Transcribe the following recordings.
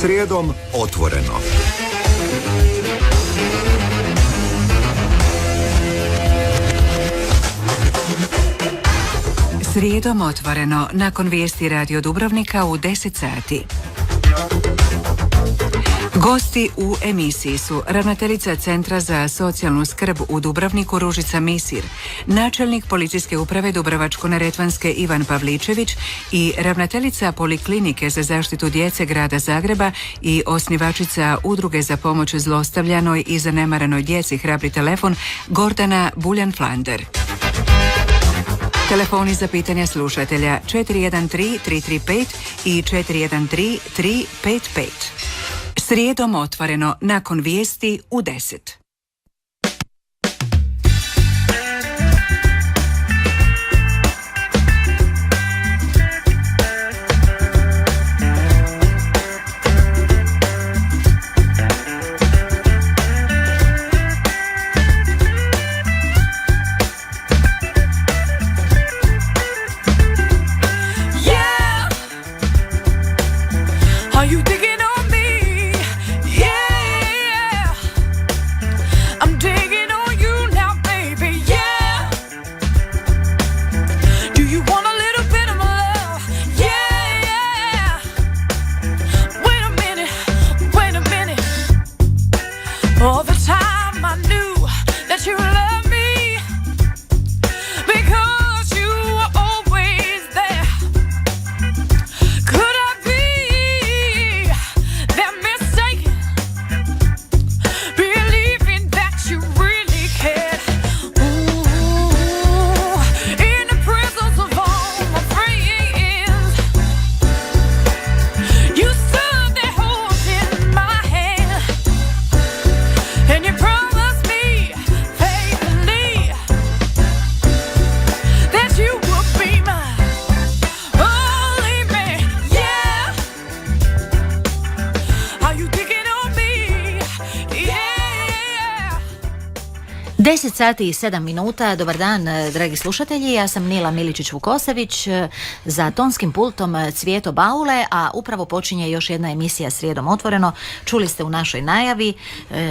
Srijedom otvoreno. Srijedom otvoreno, nakon vijesti Radio Dubrovnika u 10 sati. Gosti u emisiji su ravnateljica Centra za socijalnu skrb u Dubrovniku Ružica Misir, načelnik Policijske uprave Dubrovačko-neretvanske Ivan Pavličević i ravnateljica Poliklinike za zaštitu djece Grada Zagreba i osnivačica Udruge za pomoć zlostavljanoj i zanemarenoj djeci Hrabri telefon Gordana Buljan-Flander. Telefoni za pitanja slušatelja 413-335 i 413-355. Srijedom otvoreno, nakon vijesti u 10. Sati i 7 minuta. Dobar dan, dragi slušatelji. Ja sam Nila Miličić-Vukosević, za tonskim pultom Cvijeto Baule, a upravo počinje još jedna emisija Srijedom otvoreno. Čuli ste u našoj najavi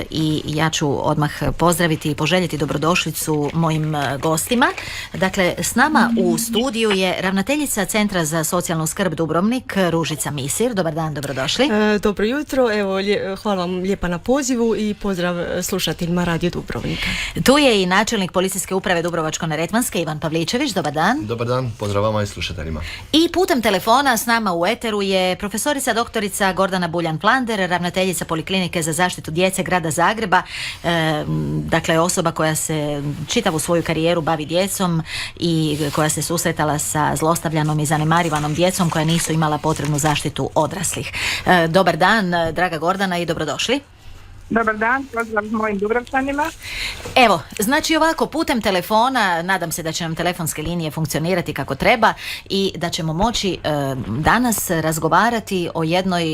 i ja ću odmah pozdraviti i poželjeti dobrodošlicu mojim gostima. Dakle, s nama u studiju je ravnateljica Centra za socijalnu skrb Dubrovnik, Ružica Misir. Dobar dan, dobrodošli. Dobro jutro, evo, hvala vam lijepa na pozivu i pozdrav slušateljima Radio Dubrovnika. Tu je i načelnik Policijske uprave Dubrovačko-neretvanske Ivan Pavličević. Dobar dan. Dobar dan, pozdrav vama i slušateljima. I putem telefona s nama u eteru je profesorica doktorica Gordana Buljan-Flander, ravnateljica Poliklinike za zaštitu djece Grada Zagreba, dakle osoba koja se čitavu svoju karijeru bavi djecom i koja se susretala sa zlostavljanom i zanemarivanom djecom koja nisu imala potrebnu zaštitu odraslih. Dobar dan, draga Gordana, i dobrodošli. Dobar dan, pozdrav mojim Dubrovčanima. Evo, znači ovako, putem telefona, nadam se da će nam telefonske linije funkcionirati kako treba i da ćemo moći danas razgovarati o jednoj,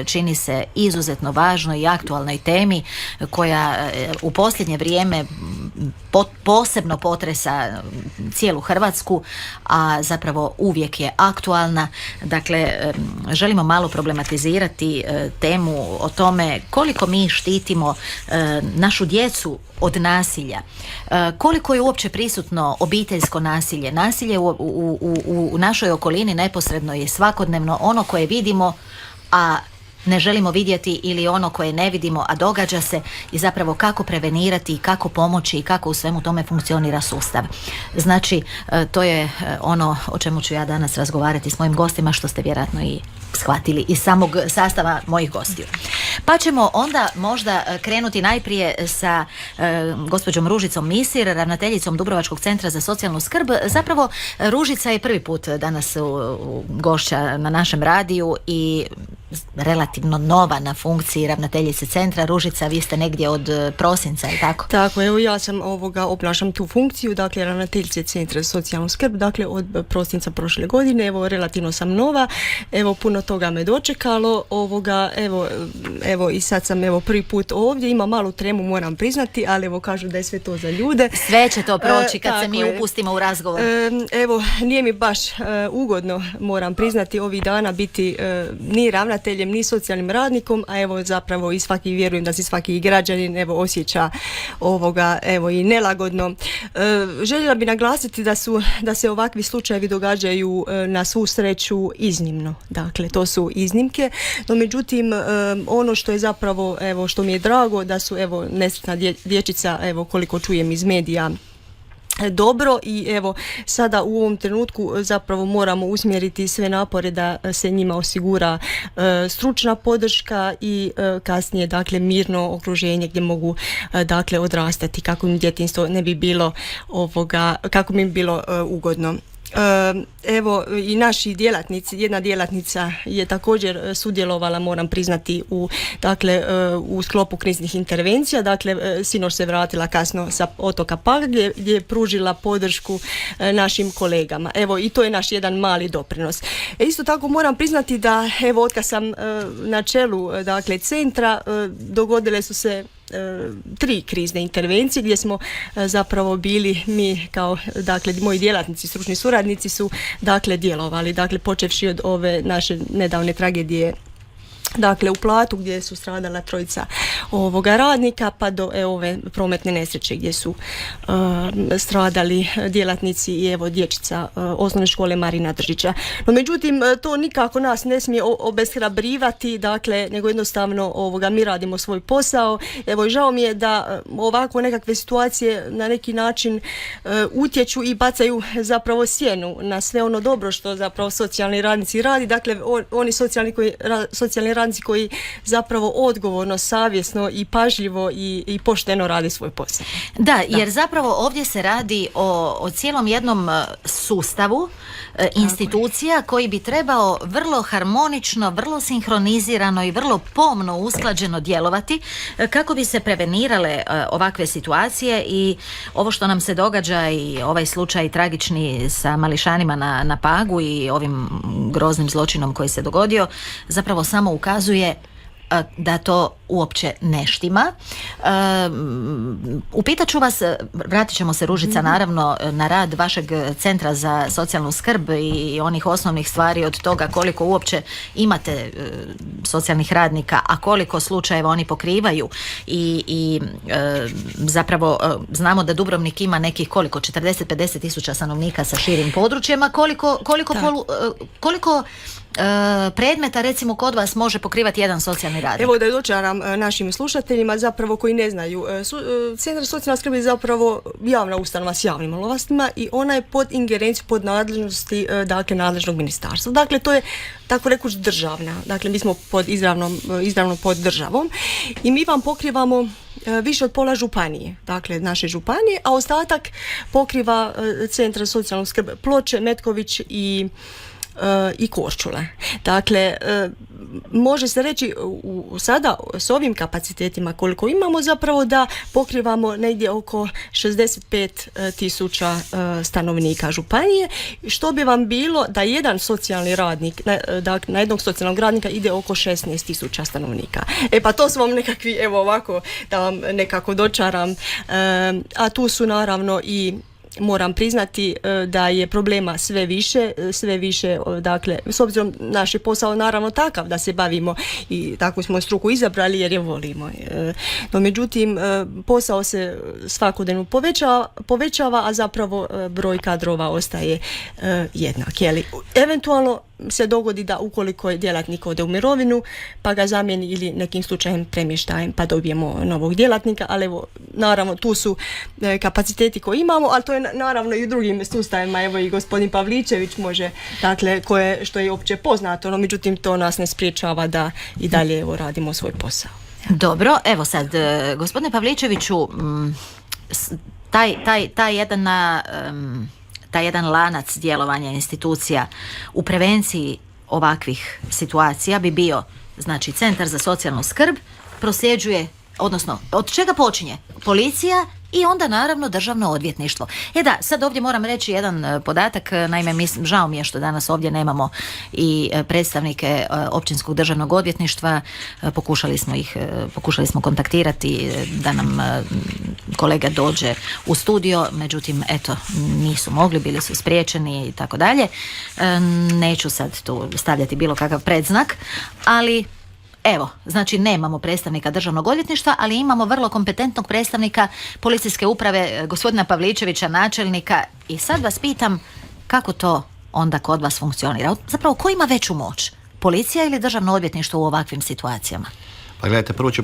čini se, izuzetno važnoj i aktualnoj temi koja u posljednje vrijeme posebno potresa cijelu Hrvatsku, a zapravo uvijek je aktualna. Dakle, želimo malo problematizirati temu o tome koliko mi štitimo našu djecu od nasilja, koliko je uopće prisutno obiteljsko nasilje. Nasilje u našoj okolini neposredno je svakodnevno, ono koje vidimo, a ne želimo vidjeti, ili ono koje ne vidimo, a događa se, i zapravo kako prevenirati i kako pomoći i kako u svemu tome funkcionira sustav. Znači, to je ono o čemu ću ja danas razgovarati s mojim gostima, što ste vjerojatno i shvatili iz samog sastava mojih gostiju. Pa ćemo onda možda krenuti najprije sa gospođom Ružicom Misir, ravnateljicom Dubrovačkog centra za socijalnu skrb. Zapravo, Ružica je prvi put danas gošća na našem radiju i relativno nova na funkciji ravnateljice centra. Ružica, vi ste negdje od prosinca, je tako? Tako, evo ja sam obnašam tu funkciju, dakle ravnateljice centra za socijalnu skrb, dakle od prosinca prošle godine, evo relativno sam nova, evo puno toga me dočekalo, evo i sad sam prvi put ovdje, ima malu tremu, moram priznati, ali evo kažu da je sve to za ljude. Sve će to proći kad se mi upustimo u razgovor. Evo, nije mi baš ugodno, moram priznati, ovih dana biti ni ravnatelj ravnateljem, ni socijalnim radnikom, a evo zapravo i svaki, vjerujem da se svaki građanin evo osjeća ovoga evo i nelagodno. Željela bi naglasiti da se ovakvi slučajevi događaju na svu sreću iznimno. Dakle, to su iznimke, no međutim ono što je zapravo, evo što mi je drago, da su evo nesretna dječica, evo koliko čujem iz medija, dobro, i evo sada u ovom trenutku zapravo moramo usmjeriti sve napore da se njima osigura stručna podrška i kasnije dakle mirno okruženje gdje mogu dakle odrastati kako im djetinjstvo ne bi bilo kako bi im bilo ugodno. Evo i naši djelatnici, jedna djelatnica je također sudjelovala, moram priznati, u sklopu kriznih intervencija. Dakle, sinoć se vratila kasno sa otoka Pag gdje je pružila podršku našim kolegama. Evo i to je naš jedan mali doprinos. Isto tako moram priznati da evo otkad sam na čelu dakle centra dogodile su se 3 krizne intervencije gdje smo zapravo bili mi kao dakle moji djelatnici, stručni suradnici su dakle djelovali, dakle počevši od ove naše nedavne tragedije dakle u Platu gdje su stradala 3 ovoga radnika, pa do ove prometne nesreće gdje su stradali djelatnici i evo dječica osnovne škole Marina Držića. No međutim to nikako nas ne smije obeshrabrivati, dakle nego jednostavno mi radimo svoj posao. Evo i žao mi je da ovako nekakve situacije na neki način utječu i bacaju zapravo sjenu na sve ono dobro što zapravo socijalni radnici radi. Dakle oni socijalni radnici koji zapravo odgovorno, savjesno i pažljivo i pošteno radi svoj posao. Da, jer zapravo ovdje se radi o cijelom jednom sustavu institucija koji bi trebao vrlo harmonično, vrlo sinhronizirano i vrlo pomno usklađeno djelovati kako bi se prevenirale ovakve situacije. I ovo što nam se događa i ovaj slučaj tragični sa mališanima na Pagu i ovim groznim zločinom koji se dogodio zapravo samo ukazuje da to uopće ne štima. Upitat ću vas, vratit ćemo se Ružica naravno na rad vašeg centra za socijalnu skrb i onih osnovnih stvari od toga koliko uopće imate socijalnih radnika, a koliko slučajeva oni pokrivaju i zapravo znamo da Dubrovnik ima nekih 40-50 tisuća stanovnika sa širim područjima, koliko predmeta recimo kod vas može pokrivati jedan socijalni radnik? Evo da dočaram našim slušateljima zapravo koji ne znaju. Centar socijalne skrbi je zapravo javna ustanova s javnim ovlastima i ona je pod ingerenciju, pod nadležnosti dakle nadležnog ministarstva. Dakle to je tako rekuć državna. Dakle mi smo izravno pod državom i mi vam pokrivamo više od pola županije, dakle naše županije, a ostatak pokriva Centar za socijalnu skrb Ploče, Metković i Korčula. Dakle, može se reći sada s ovim kapacitetima koliko imamo zapravo da pokrivamo negdje oko 65 tisuća stanovnika županije, što bi vam bilo da jedan socijalni radnik na jednog socijalnog radnika ide oko 16 tisuća stanovnika. Pa to su vam nekakvi, evo ovako da vam nekako dočaram, a tu su naravno i moram priznati da je problema sve više, dakle, s obzirom naš je posao naravno takav da se bavimo i takvu smo struku izabrali jer je volimo. No međutim, posao se svakodnevno povećava, a zapravo broj kadrova ostaje jednak. Eventualno se dogodi da ukoliko je djelatnik ode u mirovinu pa ga zamijeni ili nekim slučajem premještajem pa dobijemo novog djelatnika, ali evo naravno tu su kapaciteti koje imamo, ali to je naravno i u drugim sustavima, evo i gospodin Pavličević može, dakle što je opće poznato, no međutim to nas ne spriječava da i dalje evo radimo svoj posao. Dobro, evo sad gospodine Pavličeviću, taj jedan lanac djelovanja institucija u prevenciji ovakvih situacija bi bio, znači Centar za socijalnu skrb prosljeđuje, odnosno od čega počinje? Policija i onda naravno državno odvjetništvo. Da, sad ovdje moram reći jedan podatak, naime žao mi je što danas ovdje nemamo i predstavnike općinskog državnog odvjetništva, pokušali smo kontaktirati da nam kolega dođe u studio, međutim eto nisu mogli, bili su spriječeni i tako dalje. Neću sad tu stavljati bilo kakav predznak, ali evo, znači nemamo predstavnika državnog odvjetništva, ali imamo vrlo kompetentnog predstavnika policijske uprave, gospodina Pavličevića, načelnika, i sad vas pitam kako to onda kod vas funkcionira? Zapravo, ko ima veću moć? Policija ili državno odvjetništvo u ovakvim situacijama? Pa gledajte, prvo ću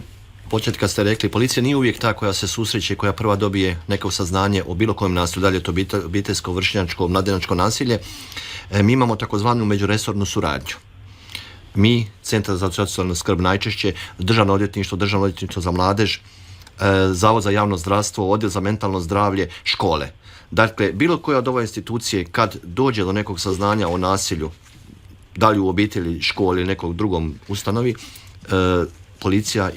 početi kad ste rekli, policija nije uvijek ta koja se susreće, koja prva dobije neko saznanje o bilo kojem nasilju, dalje je to obiteljsko, vršnjačko, mladenačko nasilje. Mi imamo takozvanu međuresornu suradnju. Mi, Centar za socijalnu skrb najčešće, Državno odvjetništvo za mladež, Zavod za javno zdravstvo, Odjel za mentalno zdravlje, škole. Dakle, bilo koja od ove institucije kad dođe do nekog saznanja o nasilju, da li u obitelji, školi ili nekog drugom ustanovi, policija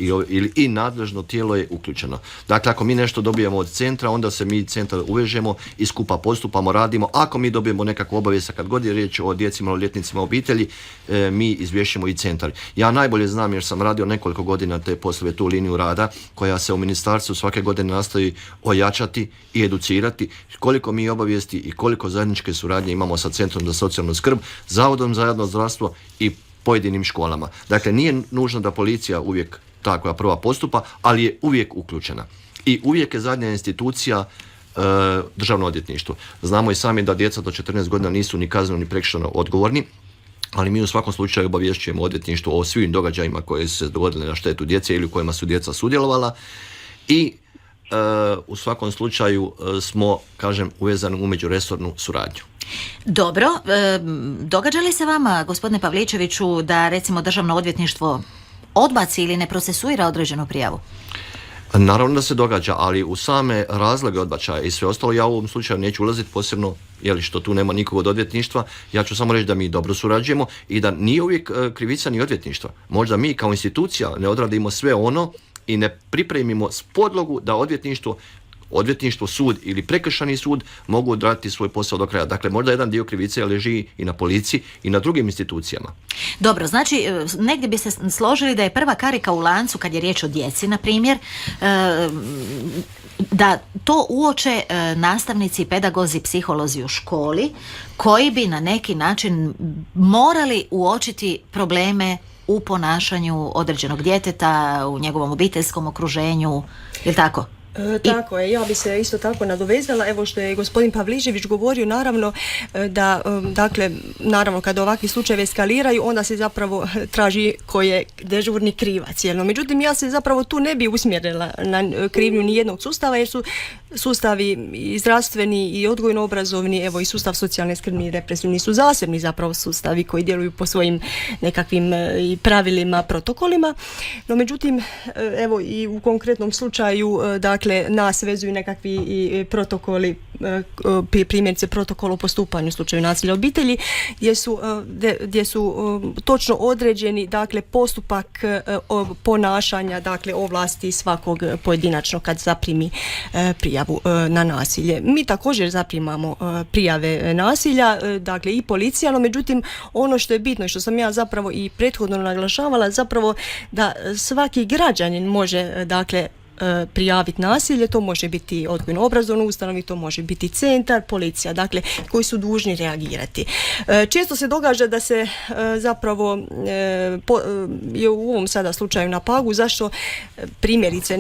i nadležno tijelo je uključeno. Dakle, ako mi nešto dobijemo od centra, onda se mi centar uvežemo i skupa postupamo, radimo. Ako mi dobijemo nekakvu obavijest, kad god je riječ o djeci, maloljetnicima, obitelji, mi izvješćemo i centar. Ja najbolje znam jer sam radio nekoliko godina te poslove, tu liniju rada, koja se u ministarstvu svake godine nastoji ojačati i educirati, koliko mi obavijesti i koliko zajedničke suradnje imamo sa Centrom za socijalnu skrb, Zavodom za javno zdravstvo i pojedinim školama. Dakle, nije nužno da policija uvijek ta koja prva postupa, ali je uvijek uključena. I uvijek je zadnja institucija državno odvjetništvo. Znamo i sami da djeca do 14 godina nisu ni kazneno ni prekršajno odgovorni, ali mi u svakom slučaju obavješćujemo odvjetništvo o svim događajima koje su se dogodile na štetu djece ili u kojima su djeca sudjelovala i u svakom slučaju smo, kažem, uvezani u međuresornu suradnju. Dobro, događa li se vama, gospodine Pavličeviću, da recimo državno odvjetništvo odbaci ili ne procesuira određenu prijavu? Naravno da se događa, ali u same razloge odbačaja i sve ostalo ja u ovom slučaju neću ulaziti posebno, što tu nema nikog od odvjetništva. Ja ću samo reći da mi dobro surađujemo i da nije uvijek krivica ni odvjetništva. Možda mi kao institucija ne odradimo sve ono i ne pripremimo podlogu da odvjetništvo, sud ili prekršajni sud mogu odraditi svoj posao do kraja. Dakle, možda jedan dio krivice leži i na policiji i na drugim institucijama. Dobro, znači negdje bi se složili da je prva karika u lancu kad je riječ o djeci, na primjer, da to uoče nastavnici, pedagozi, psiholozi u školi, koji bi na neki način morali uočiti probleme u ponašanju određenog djeteta, u njegovom obiteljskom okruženju, je li tako? Tako je, ja bi se isto tako nadovezala, evo što je gospodin Pavličević govorio, naravno da, dakle, naravno kada ovakvi slučajevi eskaliraju, onda se zapravo traži ko je dežurni krivac. Međutim, ja se zapravo tu ne bi usmjerila na krivnju nijednog sustava, jer su sustavi i zdravstveni i odgojno-obrazovni, evo i sustav socijalne skrbi i represivni su zasebni zapravo sustavi koji djeluju po svojim nekakvim i pravilima, protokolima. No, međutim, evo i u konkretnom slučaju, dakle, nas vezuju nekakvi i protokoli, primjerice protokol o postupanju u slučaju nasilja u obitelji, gdje su točno određeni, dakle, postupak ponašanja, dakle, ovlasti svakog pojedinačno kad zaprimi prijavu na nasilje. Mi također zaprimamo prijave nasilja, dakle, i policija, no međutim, ono što je bitno i što sam ja zapravo i prethodno naglašavala, zapravo da svaki građanin može, dakle, prijaviti nasilje, to može biti odgojno-obrazovno ustanovi, to može biti centar, policija, dakle, koji su dužni reagirati. Često se događa da se zapravo je u ovom sada slučaju na Pagu, zašto primjerice,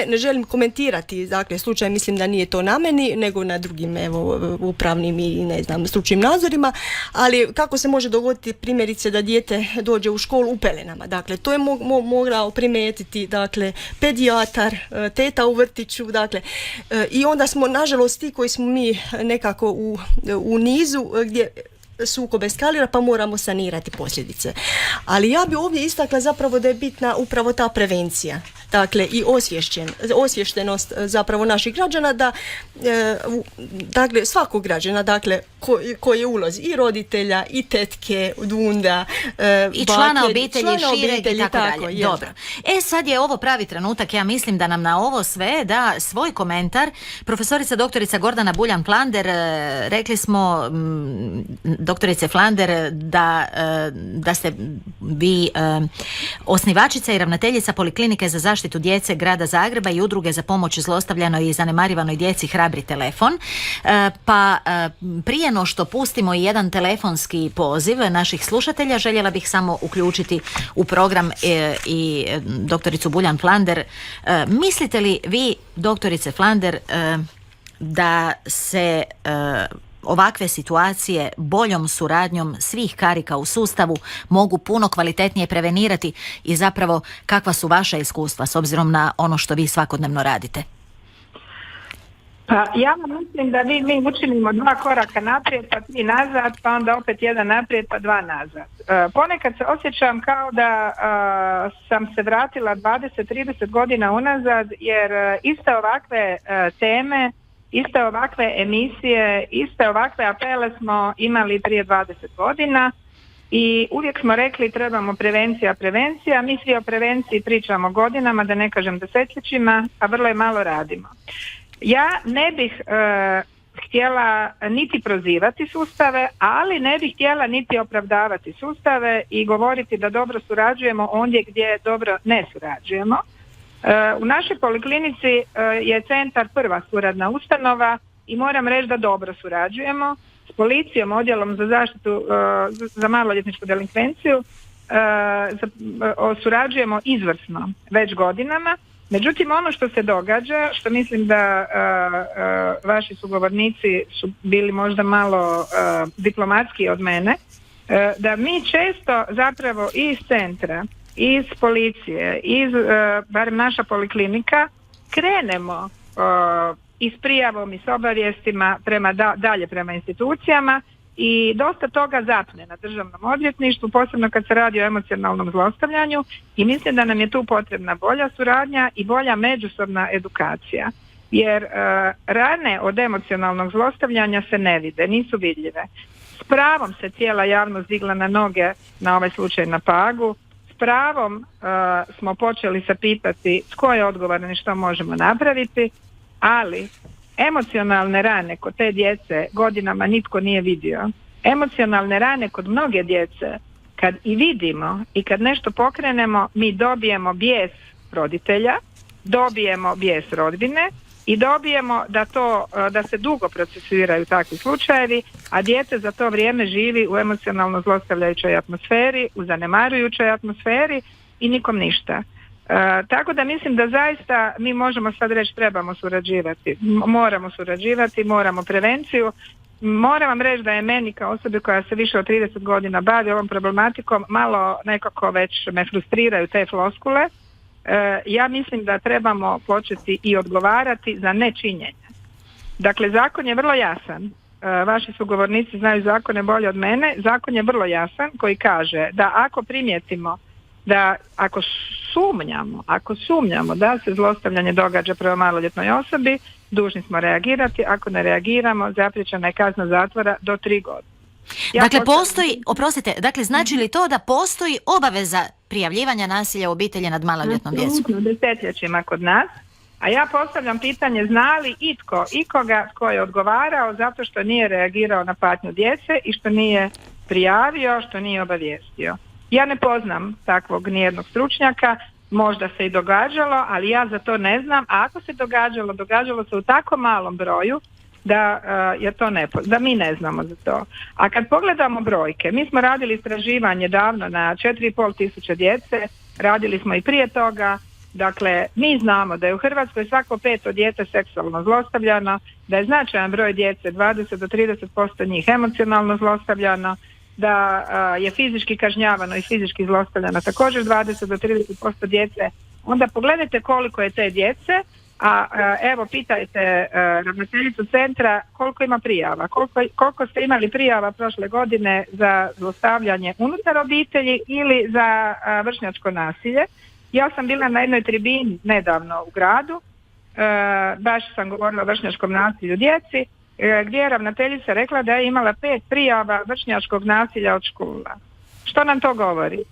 ne želim komentirati, dakle, slučaj, mislim da nije to na meni, nego na drugim, evo, upravnim i ne znam, stručnim nadzorima, ali kako se može dogoditi primjerice da dijete dođe u školu u pelenama, dakle, to je mogao primijetiti, dakle, pedijatar, teta u vrtiću, dakle, i onda smo, nažalost, ti koji smo mi nekako u nizu, gdje sukob eskalira pa moramo sanirati posljedice. Ali ja bi ovdje istakla zapravo da je bitna upravo ta prevencija. Dakle, i osviještenost zapravo naših građana da dakle, svakog građana, dakle, koji je ulozi i roditelja, i tetke, dunda, i člana obitelji, šireg i tako dalje. Dobro. Sad je ovo pravi trenutak, ja mislim da nam na ovo sve da svoj komentar profesorica doktorica Gordana Buljan-Flander. Rekli smo, doktorice Flander, da ste vi osnivačica i ravnateljica Poliklinike za zaštitu djece Grada Zagreba i Udruge za pomoć zlostavljanoj i zanemarivanoj djeci Hrabri telefon. Pa prije no što pustimo i jedan telefonski poziv naših slušatelja, željela bih samo uključiti u program i doktoricu Buljan-Flander. Mislite li vi, doktorice Flander, da se ovakve situacije boljom suradnjom svih karika u sustavu mogu puno kvalitetnije prevenirati i zapravo kakva su vaša iskustva s obzirom na ono što vi svakodnevno radite? Pa ja mislim da mi učinimo 2 koraka naprijed pa 3 nazad, pa onda opet 1 naprijed pa 2 nazad. Ponekad se osjećam kao da sam se vratila 20-30 godina unazad, jer iste ovakve teme, iste ovakve emisije, iste ovakve apele smo imali prije 20 godina i uvijek smo rekli trebamo prevencija. Mi svi o prevenciji pričamo godinama, da ne kažem desetljećima, a vrlo je malo radimo. Ja ne bih htjela niti prozivati sustave, ali ne bih htjela niti opravdavati sustave i govoriti da dobro surađujemo ondje gdje dobro ne surađujemo. U našoj poliklinici je centar prva suradna ustanova i moram reći da dobro surađujemo s policijom, odjelom za zaštitu za maloljetničku delinkvenciju. Surađujemo izvrsno već godinama. Međutim, ono što se događa, što mislim da vaši sugovornici su bili možda malo diplomatski od mene, da mi često zapravo iz centra, iz policije, barem naša poliklinika, krenemo i s prijavom i s obavijestima dalje prema institucijama i dosta toga zapne na državnom odvjetništvu, posebno kad se radi o emocionalnom zlostavljanju, i mislim da nam je tu potrebna bolja suradnja i bolja međusobna edukacija. Jer rane od emocionalnog zlostavljanja se ne vide, nisu vidljive. S pravom se cijela javnost digla na noge na ovaj slučaj na Pagu. S pravom smo počeli se pitati tko je odgovoran i što možemo napraviti, ali emocionalne rane kod te djece godinama nitko nije vidio. Emocionalne rane kod mnoge djece, kad i vidimo i kad nešto pokrenemo, mi dobijemo bijes roditelja, dobijemo bijes rodbine i dobijemo da se dugo procesuiraju takvi slučajevi, a dijete za to vrijeme živi u emocionalno zlostavljajućoj atmosferi, u zanemarujućoj atmosferi i nikom ništa. Tako da mislim da zaista mi možemo sad reći trebamo surađivati, moramo prevenciju. Moram vam reći da je meni kao osobi koja se više od 30 godina bavi ovom problematikom malo nekako već me frustriraju te floskule. Ja mislim da trebamo početi i odgovarati za nečinjenje. Dakle, zakon je vrlo jasan. Vaši sugovornici znaju zakone bolje od mene. Zakon je vrlo jasan koji kaže da ako primijetimo da ako sumnjamo da se zlostavljanje događa prema maloljetnoj osobi, dužni smo reagirati. Ako ne reagiramo, zapriječena je kazna zatvora do 3 godine. Dakle, znači li to da postoji obaveza prijavljivanja nasilja u obitelji nad maloljetnom djecom? Desetljećima kod nas. A ja postavljam pitanje, zna li ikoga tko je odgovarao zato što nije reagirao na patnju djece i što nije prijavio, što nije obavijestio. Ja ne poznam takvog nijednog stručnjaka, možda se i događalo, ali ja za to ne znam, a ako se događalo se u tako malom broju da da mi ne znamo za to. A kad pogledamo brojke, mi smo radili istraživanje davno na 4.500 djece, radili smo i prije toga. Dakle, mi znamo da je u Hrvatskoj svako 5. dijete seksualno zlostavljano, da je značajan broj djece, 20 do 30% njih emocionalno zlostavljano, da je fizički kažnjavano i fizički zlostavljano također 20 do 30% djece. Onda pogledajte koliko je te djece A evo, pitajte ravnateljicu centra koliko ima prijava, koliko ste imali prijava prošle godine za zlostavljanje unutar obitelji ili za vršnjačko nasilje. Ja sam bila na jednoj tribini nedavno u gradu, baš sam govorila o vršnjačkom nasilju djeci, gdje je ravnateljica rekla da je imala 5 prijava vršnjačkog nasilja od škola. Što nam to govori?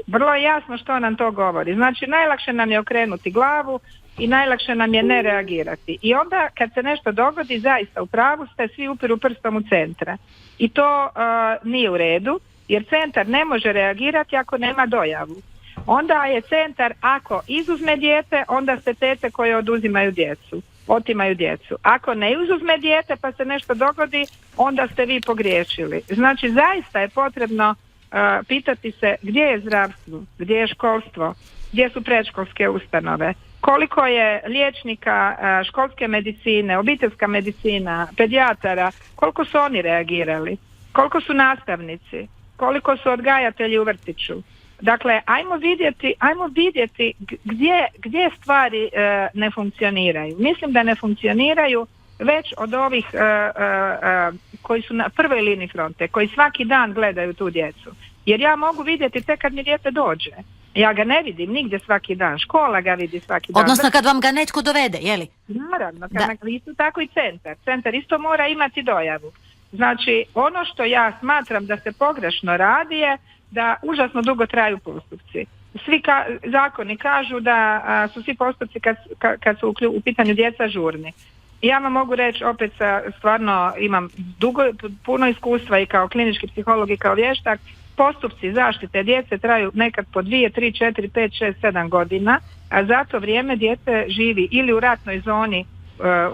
Vrlo je jasno što nam to govori. Znači, najlakše nam je okrenuti glavu i najlakše nam je ne reagirati. I onda kad se nešto dogodi, zaista u pravu ste, svi upiru prstom u centra. I to nije u redu, jer centar ne može reagirati ako nema dojavu. Onda je centar, ako izuzme dijete, onda ste tete koje otimaju djecu. Ako ne izuzme dijete pa se nešto dogodi, onda ste vi pogriješili. Znači, zaista je potrebno pitati se gdje je zdravstvo, gdje je školstvo, gdje su predškolske ustanove, koliko je liječnika školske medicine, obiteljska medicina, pedijatara, koliko su oni reagirali, koliko su nastavnici, koliko su odgajatelji u vrtiću. Dakle, ajmo vidjeti gdje stvari ne funkcioniraju. Mislim da ne funkcioniraju već od ovih koji su na prvoj liniji fronte, koji svaki dan gledaju tu djecu. Jer ja mogu vidjeti tek kad mi dijete dođe. Ja ga ne vidim nigdje svaki dan, škola ga vidi svaki dan. Odnosno kad vam ga netko dovede, je li? Naravno, isto tako i centar. Centar isto mora imati dojavu. Znači, ono što ja smatram da se pogrešno radi je da užasno dugo traju postupci. Svi zakoni kažu da su svi postupci kad su u pitanju djeca žurni. Ja vam mogu reći, opet stvarno imam puno iskustva i kao klinički psiholog i kao vještak, postupci zaštite djece traju nekad po 2, 3, 4, 5, 6, 7 godina, a za to vrijeme dijete živi ili u ratnoj zoni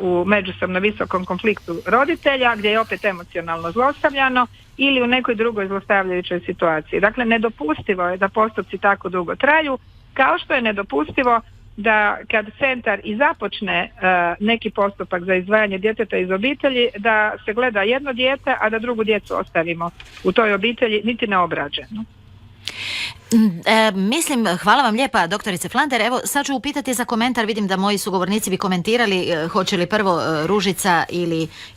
u međusobno visokom konfliktu roditelja, gdje je opet emocionalno zlostavljano, ili u nekoj drugoj zlostavljajućoj situaciji. Dakle, nedopustivo je da postupci tako dugo traju, kao što je nedopustivo da kad centar i započne neki postupak za izdvajanje djeteta iz obitelji, da se gleda jedno dijete, a da drugu djecu ostavimo u toj obitelji niti neobrađenu. Mislim, hvala vam lijepa doktorice Flander. Evo, sad ću upitati za komentar, vidim da moji sugovornici bi komentirali, hoće li prvo Ružica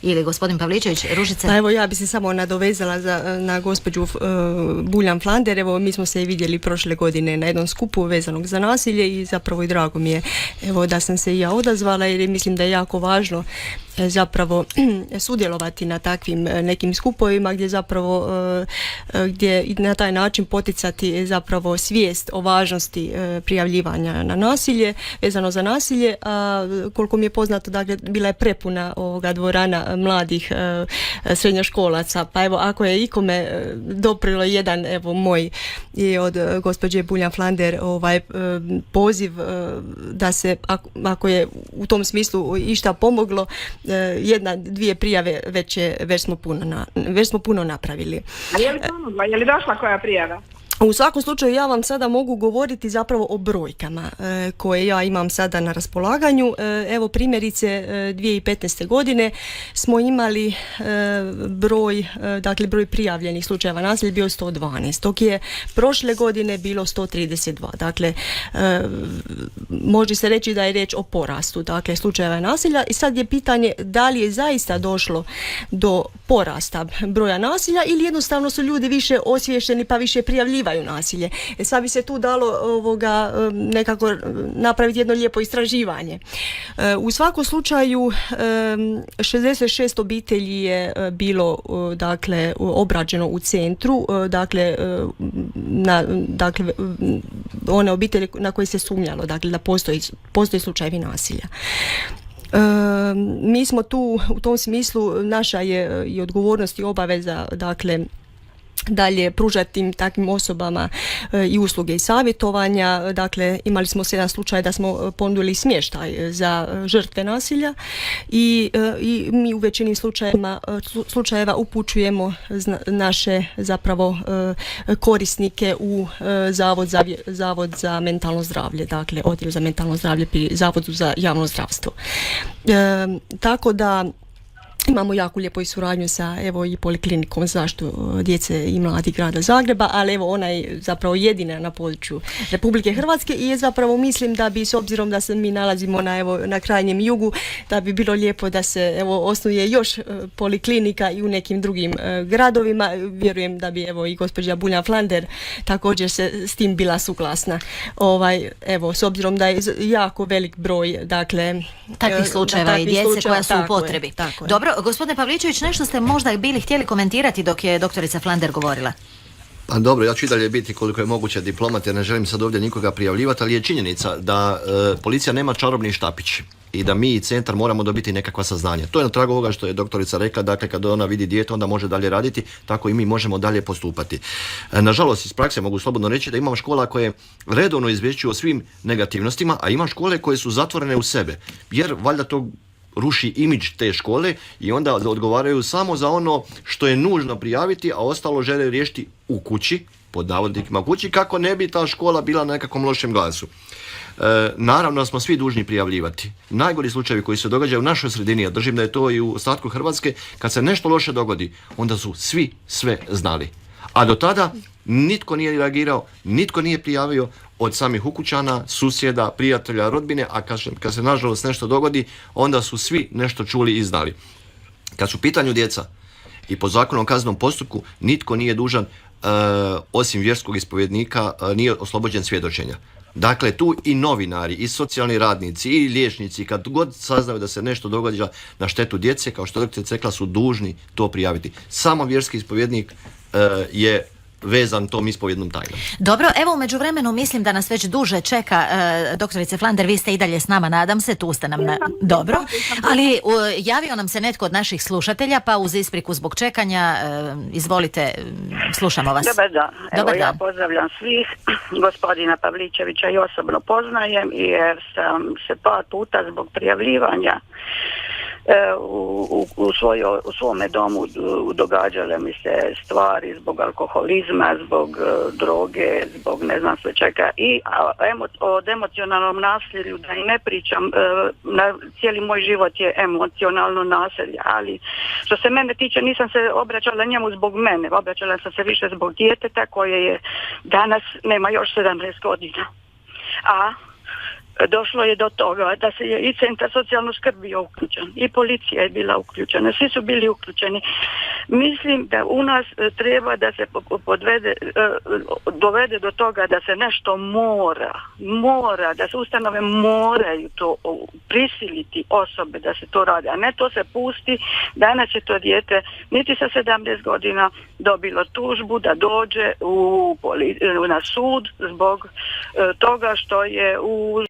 ili gospodin Pavličević. Ružice? Pa evo, ja bi se samo nadovezala na gospođu Buljan Flander. Evo, mi smo se i vidjeli prošle godine na jednom skupu vezanog za nasilje i zapravo i drago mi je evo, da sam se i ja odazvala, jer mislim da je jako važno zapravo sudjelovati na takvim nekim skupovima gdje zapravo gdje na taj način poticati zapravo svijest o važnosti prijavljivanja na nasilje, vezano za nasilje. A koliko mi je poznato, dakle, bila je prepuna ovoga dvorana mladih srednjoškolaca, pa evo, ako je ikome doprilo jedan, evo, moj i od gospođe Buljan Flander poziv da se, ako je u tom smislu išta pomoglo, 1-2 prijave već smo puno napravili. A je li pomogla? Je li došla koja prijava? U svakom slučaju ja vam sada mogu govoriti zapravo o brojkama koje ja imam sada na raspolaganju. Evo, primjerice 2015. godine smo imali broj prijavljenih slučajeva nasilja bio 112, dok je prošle godine bilo 132. Dakle, može se reći da je riječ o porastu, dakle, slučajeva nasilja, i sad je pitanje da li je zaista došlo do porasta broja nasilja ili jednostavno su ljudi više osviješteni pa više prijavljivaju nasilje. Sad bi se tu dalo nekako napraviti jedno lijepo istraživanje. U svakom slučaju 66 obitelji je bilo dakle obrađeno u centru, dakle one obitelji na koje se sumnjalo, dakle, da postoji slučajevi nasilja. Mi smo tu u tom smislu, naša je i odgovornost i obaveza, dakle, dalje pružati takvim osobama i usluge i savjetovanja. Dakle, imali smo 7 slučaja da smo ponudili smještaj za žrtve nasilja i mi u većini slučajeva upućujemo naše zapravo korisnike u Zavod za mentalno zdravlje, dakle odjel za mentalno zdravlje pri Zavodu za javno zdravstvo. Tako da Imamo jako lijepo i suradnju sa evo i Poliklinikom za zaštitu djece i mladih grada Zagreba, ali evo ona je zapravo jedina na području Republike Hrvatske i je zapravo mislim da bi, s obzirom da se mi nalazimo na krajnjem jugu, da bi bilo lijepo da se evo osnuje još poliklinika i u nekim drugim gradovima. Vjerujem da bi evo i gospođa Buljan Flander također se s tim bila suglasna. Evo, s obzirom da je jako velik broj takvih slučajeva i djece koja su u potrebi. Tako je. Dobro, gospodine Pavličević, nešto ste možda bili htjeli komentirati dok je doktorica Flander govorila? Pa dobro, ja ću i dalje biti koliko je moguće diplomat, jer ne želim sad ovdje nikoga prijavljivati, ali je činjenica da policija nema čarobni štapić i da mi i centar moramo dobiti nekakva saznanja. To je na tragu ovoga što je doktorica rekla, dakle kad ona vidi dijete onda može dalje raditi, tako i mi možemo dalje postupati. Nažalost, iz prakse mogu slobodno reći da imamo škola koje redovno izvješćuju o svim negativnostima, a ima škole koje su zatvorene u sebe, jer valjda to ruši imidž te škole i onda odgovaraju samo za ono što je nužno prijaviti, a ostalo žele riješiti u kući, pod navodnicima u kući, kako ne bi ta škola bila na nekakvom lošem glasu. Naravno smo svi dužni prijavljivati. Najgori slučajevi koji se događaju u našoj sredini, a držim da je to i u ostatku Hrvatske, kad se nešto loše dogodi, onda su svi sve znali. A do tada nitko nije reagirao, nitko nije prijavio od samih ukućana, susjeda, prijatelja, rodbine, a kad se nažalost nešto dogodi, onda su svi nešto čuli i znali. Kad su u pitanju djeca i po zakonu o kaznenom postupku, nitko nije dužan, osim vjerskog ispovjednika, nije oslobođen svjedočenja. Dakle, tu i novinari, i socijalni radnici, i liječnici, kad god saznaju da se nešto događa na štetu djece, kao što doktorica rekla, su dužni to prijaviti. Samo vjerski ispovjednik je vezan tom ispovjednom tajnom. Dobro, evo u međuvremenu mislim da nas već duže čeka doktorice Flander, vi ste i dalje s nama, nadam se, tu ste nam dobro, ali javio nam se netko od naših slušatelja, pa uz ispriku zbog čekanja, izvolite, slušamo vas. Dobar dan. Dobar dan. Ja pozdravljam svih, gospodina Pavličevića i osobno poznajem, jer sam se par puta zbog prijavljivanja u svome domu događale mi se stvari zbog alkoholizma, zbog droge, zbog ne znam sve čega, i od emocionalnom nasilju da i ne pričam, cijeli moj život je emocionalno nasilje, ali što se mene tiče nisam se obraćala njemu zbog mene, obraćala sam se više zbog djeteta koje je danas, nema još 17 godina, a došlo je do toga da se je i centar socijalnu skrb bio uključen, i policija je bila uključena, svi su bili uključeni. Mislim da u nas treba da se dovede do toga da se nešto mora, da se ustanove moraju to prisiliti osobe da se to rade, a ne to se pusti. Danas je to dijete niti sa 17 godina dobilo tužbu da dođe na sud zbog toga što je u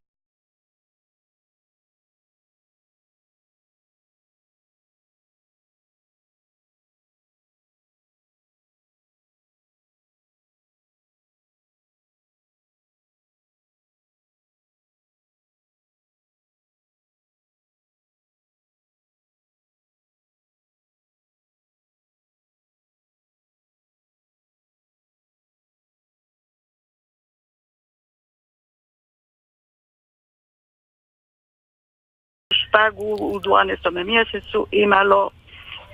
špagu u 12. mjesecu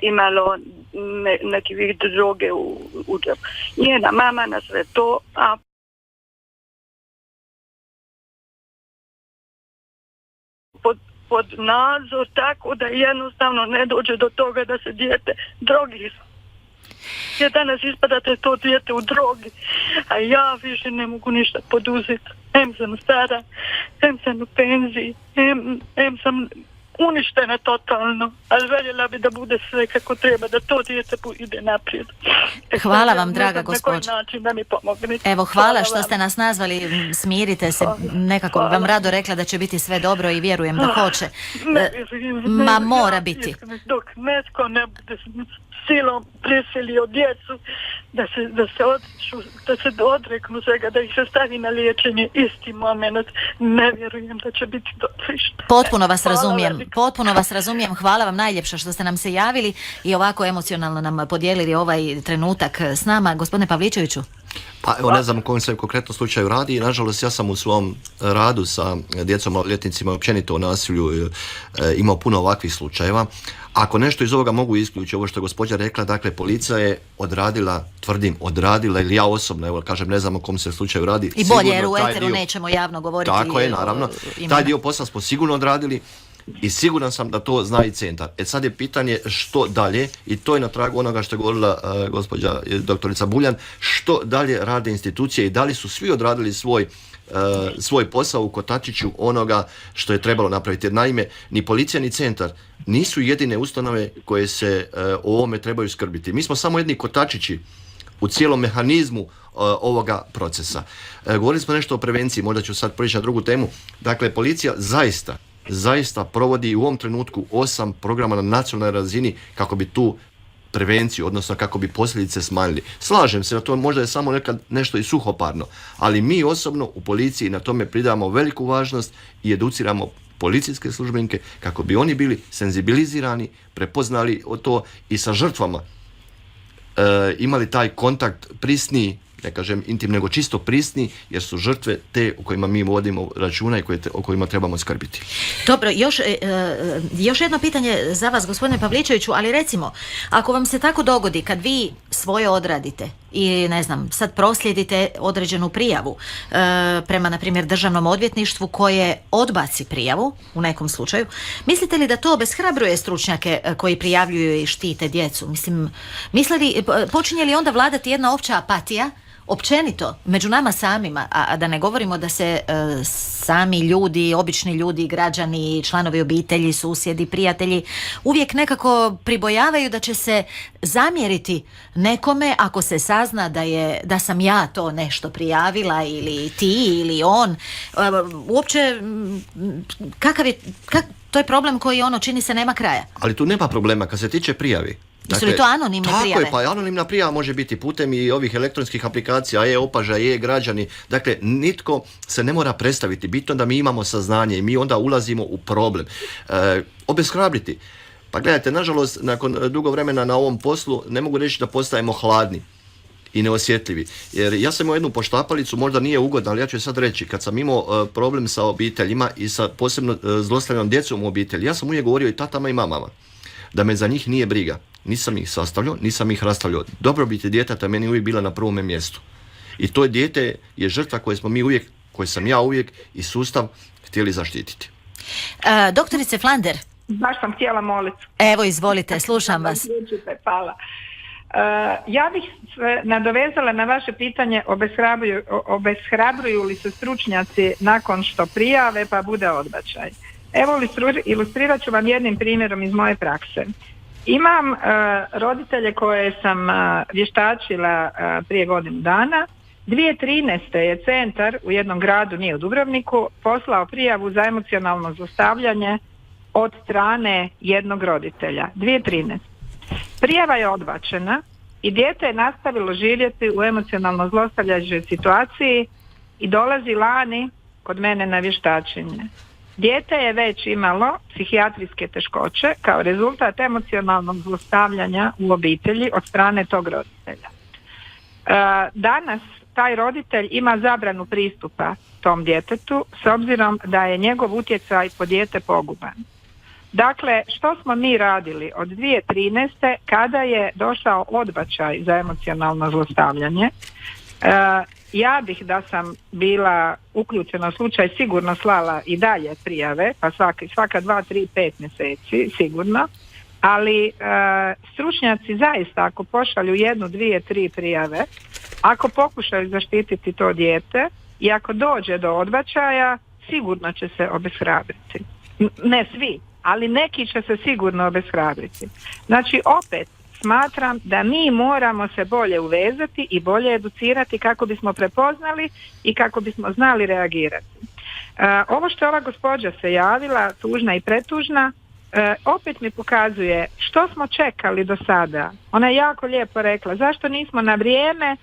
imalo neki vid droge u džepu. Njena mama na sve to, a pod nadzor, tako da jednostavno ne dođe do toga da se dijete drogira. Jer danas ispada da je to dijete u drogi, a ja više ne mogu ništa poduzeti. Em sam stara, em sam u penziji, em sam uništena totalno, ali željela bi da bude sve kako treba, da to dijete ide naprijed. Hvala vam, draga gospođo. Na koji način da mi pomognete. Evo, hvala što ste nas nazvali, smirite se, nekako vam rado rekla da će biti sve dobro i vjerujem da hoće. Ma mora biti. Dok netko ne bude silom prisilio djecu da se odreknu svega, da ih se stavi na liječenje isti moment, ne vjerujem da će biti dobro. Potpuno vas razumijem, hvala vam najljepša što ste nam se javili i ovako emocionalno nam podijelili ovaj trenutak s nama. Gospodine Pavličeviću. Pa A evo ne znam o kojem se konkretno slučaju radi i nažalost ja sam u svom radu sa djecom, maloljetnicima općenito o nasilju imao puno ovakvih slučajeva. Ako nešto iz ovoga mogu isključiti, ovo što je gospođa rekla, dakle policija je odradila, tvrdim odradila, ili ja osobno, evo kažem, ne znam o kom se slučaju radi. I bolje jer u eteru nećemo javno govoriti. Tako je, naravno. Taj dio posla smo sigurno odradili. I siguran sam da to zna i centar. Sad je pitanje što dalje, i to je na tragu onoga što je govorila gospođa doktorica Buljan, što dalje rade institucije i da li su svi odradili svoj posao u kotačiću onoga što je trebalo napraviti. Jer naime, ni policija ni centar nisu jedine ustanove koje se o ovome trebaju skrbiti. Mi smo samo jedni kotačići u cijelom mehanizmu ovoga procesa. Govorili smo nešto o prevenciji, možda ću sad prići na drugu temu. Dakle, policija zaista provodi u ovom trenutku 8 programa na nacionalnoj razini kako bi tu prevenciju, odnosno kako bi posljedice smanjili. Slažem se, to možda je samo nekad nešto i suhoparno, ali mi osobno u policiji na tome pridamo veliku važnost i educiramo policijske službenike kako bi oni bili senzibilizirani, prepoznali to i sa žrtvama imali taj kontakt prisniji, ne kažem intim, nego čisto prisni, jer su žrtve te o kojima mi vodimo računa i o kojima trebamo skrbiti. Dobro, još jedno pitanje za vas, gospodine Pavličeviću, ali recimo, ako vam se tako dogodi kad vi svoje odradite i ne znam, sad proslijedite određenu prijavu prema, na primjer, državnom odvjetništvu koje odbaci prijavu u nekom slučaju, mislite li da to obeshrabruje stručnjake koji prijavljuju i štite djecu? Mislim, počinje li onda vladati jedna opća apatija općenito među nama samima, a da ne govorimo da se sami ljudi, obični ljudi, građani, članovi obitelji, susjedi, prijatelji uvijek nekako pribojavaju da će se zamjeriti nekome ako se sazna da sam ja to nešto prijavila ili ti ili on. Uopće to je problem koji čini se nema kraja. Ali tu nema problema kad se tiče prijavi. Su li to anonimne prijave? Tako je, pa anonimna prijava može biti putem i ovih elektronskih aplikacija, e-opaža, e-građani. Dakle, nitko se ne mora predstaviti. Bitno da mi imamo saznanje i mi onda ulazimo u problem. Obeshrabriti. Pa gledajte, nažalost, nakon dugo vremena na ovom poslu ne mogu reći da postajemo hladni i neosjetljivi. Jer ja sam imao jednu poštapalicu, možda nije ugodna, ali ja ću je sad reći. Kad sam imao problem sa obiteljima i sa posebno zlostavljanom djecom u obitelji, ja sam uvijek govorio i tatama i mamama da me za njih nije briga. Nisam ih sastavljao, nisam ih rastavljao. Dobrobit djeteta meni uvijek bila na prvome mjestu. I to dijete je žrtva koje sam ja uvijek i sustav htjeli zaštititi. Doktorice Flander. Baš sam htjela moliti. Evo, izvolite, slušam vas. Hvala. Ja bih se nadovezala na vaše pitanje obeshrabruju li se stručnjaci nakon što prijave pa bude odbačaj. Evo, ilustrirat ću vam jednim primjerom iz moje prakse. Imam roditelje koje sam vještačila prije godinu dana. 2013. je centar u jednom gradu, nije u Dubrovniku, poslao prijavu za emocionalno zlostavljanje od strane jednog roditelja. 2013. Prijava je odbačena i dijete je nastavilo živjeti u emocionalno zlostavljajućoj situaciji i dolazi lani kod mene na vještačenje. Dijete je već imalo psihijatrijske teškoće kao rezultat emocionalnog zlostavljanja u obitelji od strane tog roditelja. Danas taj roditelj ima zabranu pristupa tom djetetu s obzirom da je njegov utjecaj po dijete poguban. Dakle, što smo mi radili od 2013. kada je došao odbačaj za emocionalno zlostavljanje? Ja bih, da sam bila uključena u slučaj, sigurno slala i dalje prijave, pa svaka 2, 3, 5 mjeseci sigurno, ali stručnjaci zaista ako pošalju 1, 2, 3 prijave, ako pokušaju zaštititi to dijete i ako dođe do odbačaja, sigurno će se obeshrabriti. Ne svi, ali neki će se sigurno obeshrabriti. Znači, opet smatram da mi moramo se bolje uvezati i bolje educirati kako bismo prepoznali i kako bismo znali reagirati. Ovo što ova gospođa se javila, tužna i pretužna, opet mi pokazuje što smo čekali do sada. Ona je jako lijepo rekla, zašto nismo na vrijeme,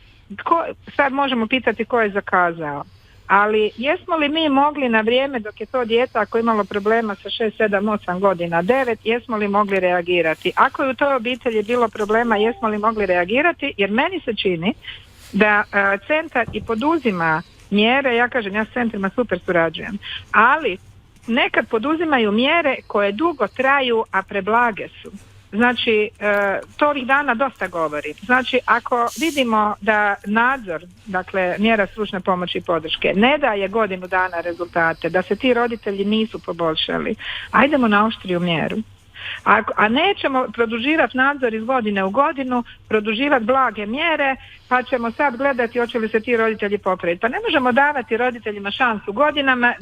sad možemo pitati ko je zakazao. Ali jesmo li mi mogli na vrijeme dok je to dijete, ako je imalo problema sa 6, 7, 8 godina, 9, jesmo li mogli reagirati? Ako je u toj obitelji bilo problema, jesmo li mogli reagirati? Jer meni se čini da centar i poduzima mjere, ja kažem, ja s centrima super surađujem, ali nekad poduzimaju mjere koje dugo traju, a preblage su. Znači, to ovih dana dosta govori. Znači, ako vidimo da nadzor, dakle mjera stručne pomoći i podrške, ne daje godinu dana rezultate, da se ti roditelji nisu poboljšali, ajdemo na oštriju mjeru. A nećemo produživati nadzor iz godine u godinu, produživati blage mjere, pa ćemo sad gledati hoće li se ti roditelji popraviti. Pa ne možemo davati roditeljima šansu godinama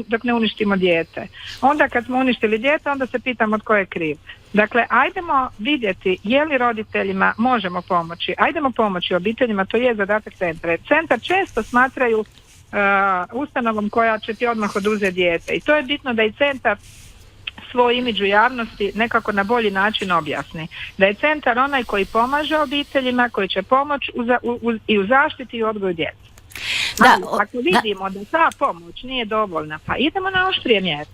dok ne uništimo dijete. Onda kad smo uništili dijete, onda se pitamo tko je kriv. Dakle, ajdemo vidjeti je li roditeljima možemo pomoći. Ajdemo pomoći obiteljima, to je zadatak centra. Centar često smatraju ustanovom koja će ti odmah oduzeti dijete. I to je bitno da i centar svoj imidž u javnosti nekako na bolji način objasni. Da je centar onaj koji pomaže obiteljima, koji će pomoći i u zaštiti i odgoju djece. Ako vidimo da ta pomoć nije dovoljna, pa idemo na oštrije mjere.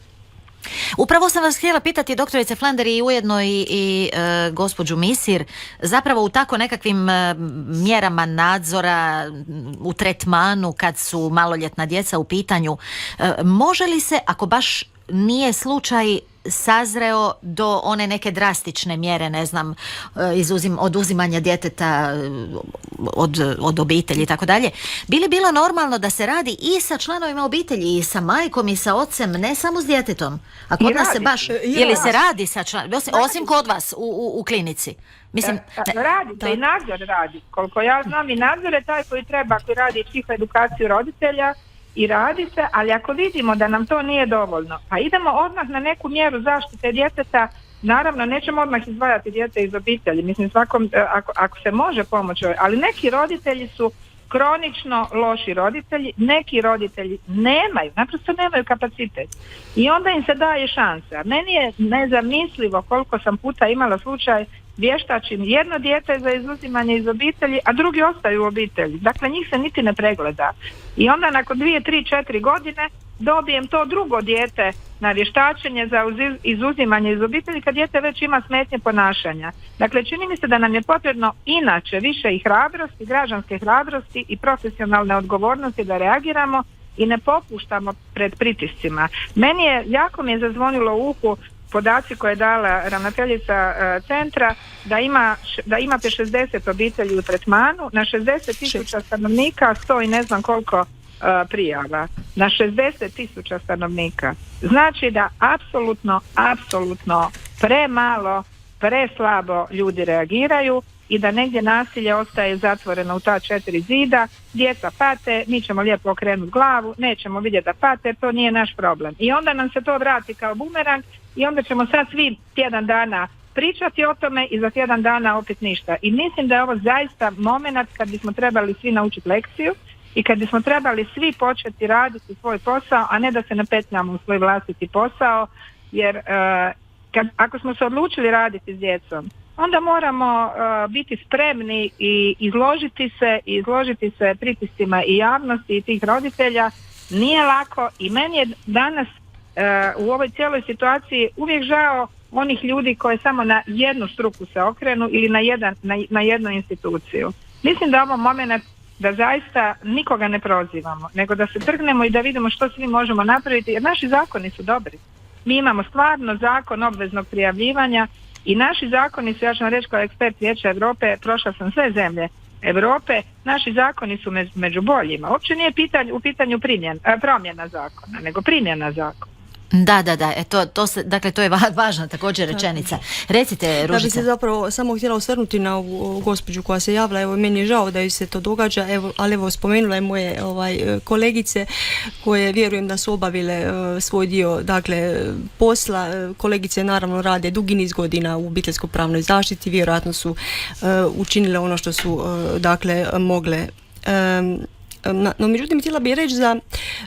Upravo sam vas htjela pitati, doktorice Flander, i ujedno i gospođu Misir, zapravo u tako nekakvim mjerama nadzora, u tretmanu kad su maloljetna djeca u pitanju, može li se, ako baš nije slučaj sazreo do one neke drastične mjere, ne znam, oduzimanja djeteta od obitelji i tako dalje, bi li bilo normalno da se radi i sa članovima obitelji, i sa majkom i sa ocem, ne samo s djetetom? A kod nas se baš, ili se radi sa osim kod vas u klinici? Mislim, radi se i nadzor radi. Koliko ja znam, i nadzor je taj koji treba, koji radi psihoedukaciju roditelja, i radi se, ali ako vidimo da nam to nije dovoljno, pa idemo odmah na neku mjeru zaštite djeteta. Naravno, nećemo odmah izdvajati dijete iz obitelji, mislim svakom, ako se može pomoći, ali neki roditelji su kronično loši roditelji, neki roditelji naprosto nemaju kapacitet i onda im se daje šansa. Meni je nezamislivo koliko sam puta imala slučaj vještačim jedno dijete za izuzimanje iz obitelji, a drugi ostaju u obitelji. Dakle, njih se niti ne pregleda. I onda nakon 2, 3, 4 godine dobijem to drugo dijete na vještačenje za izuzimanje iz obitelji kad dijete već ima smetnje ponašanja. Dakle, čini mi se da nam je potrebno inače više i hrabrosti, građanske hrabrosti i profesionalne odgovornosti da reagiramo i ne popuštamo pred pritiscima. Jako mi je zazvonilo u uhu podaci koje je dala ravnateljica centra da imate 60 obitelji u tretmanu, na 60.000 stanovnika 100 i ne znam koliko prijava. Na 60.000 stanovnika. Znači da apsolutno premalo, preslabo ljudi reagiraju i da negdje nasilje ostaje zatvoreno u ta 4 zida, djeca pate, mi ćemo lijepo okrenuti glavu, nećemo vidjeti da pate, to nije naš problem. I onda nam se to vrati kao bumerang i onda ćemo sad svi tjedan dana pričati o tome i za tjedan dana opet ništa. I mislim da je ovo zaista moment kad bismo trebali svi naučiti lekciju i kad bismo trebali svi početi raditi svoj posao, a ne da se napetljamo u svoj vlastiti posao, jer ako smo se odlučili raditi s djecom, onda moramo biti spremni i izložiti se pritiscima i javnosti i tih roditelja. Nije lako i meni je danas u ovoj cijeloj situaciji uvijek žao onih ljudi koji samo na jednu struku se okrenu ili na jednu instituciju. Mislim da je ovo moment da zaista nikoga ne prozivamo, nego da se trgnemo i da vidimo što svi možemo napraviti, jer naši zakoni su dobri. Mi imamo stvarno zakon obveznog prijavljivanja i naši zakoni su, ja ću vam reći kao ekspert Vijeća Europe, prošla sam sve zemlje Europe, naši zakoni su među boljima. Uopće nije u pitanju promjena zakona, nego primjena zakona. Da, dakle to je važna također rečenica. Recite, Ružica. Da bi se zapravo samo htjela osvrnuti na ovu gospođu koja se javila, evo meni je žao da ju se to događa, ali spomenula je moje kolegice koje vjerujem da su obavile svoj dio posla. Kolegice naravno rade dugi niz godina u obiteljsko-pravnoj zaštiti, vjerojatno su učinile ono što su mogle. No, međutim, htjela bih reći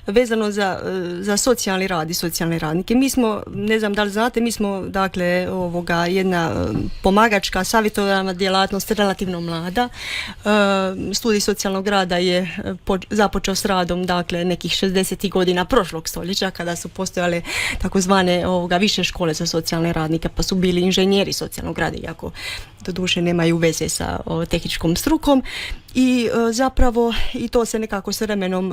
vezano za socijalni rad i socijalne radnike. Mi smo, ne znam da li znate, mi smo jedna pomagačka savjetodavna djelatnost, relativno mlada. Studij socijalnog rada je započeo s radom nekih 60. godina prošlog stoljeća, kada su postojale takozvane više škole za socijalne radnike, pa su bili inženjeri socijalnog rada, iako doduše nemaju veze sa tehničkom strukom. i zapravo i to se nekako s vremenom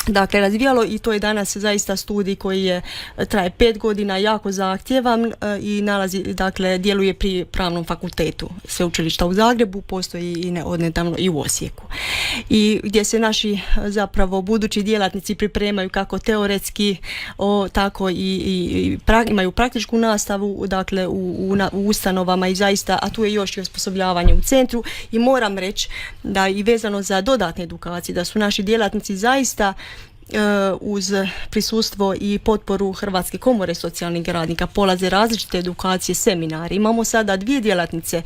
dakle razvijalo i to je danas zaista studij koji traje 5 godina, jako zahtjevan i djeluje pri Pravnom fakultetu Sveučilišta u Zagrebu, postoji i odnedavno i u Osijeku. I gdje se naši zapravo budući djelatnici pripremaju kako teoretski, tako i imaju praktičku nastavu, dakle u ustanovama i zaista, a tu je još i osposobljavanje u centru i moram reći da i vezano za dodatne edukacije, da su naši djelatnici zaista uz prisustvo i potporu Hrvatske komore socijalnih radnika polaze različite edukacije, seminari. Imamo sada 2 djelatnice,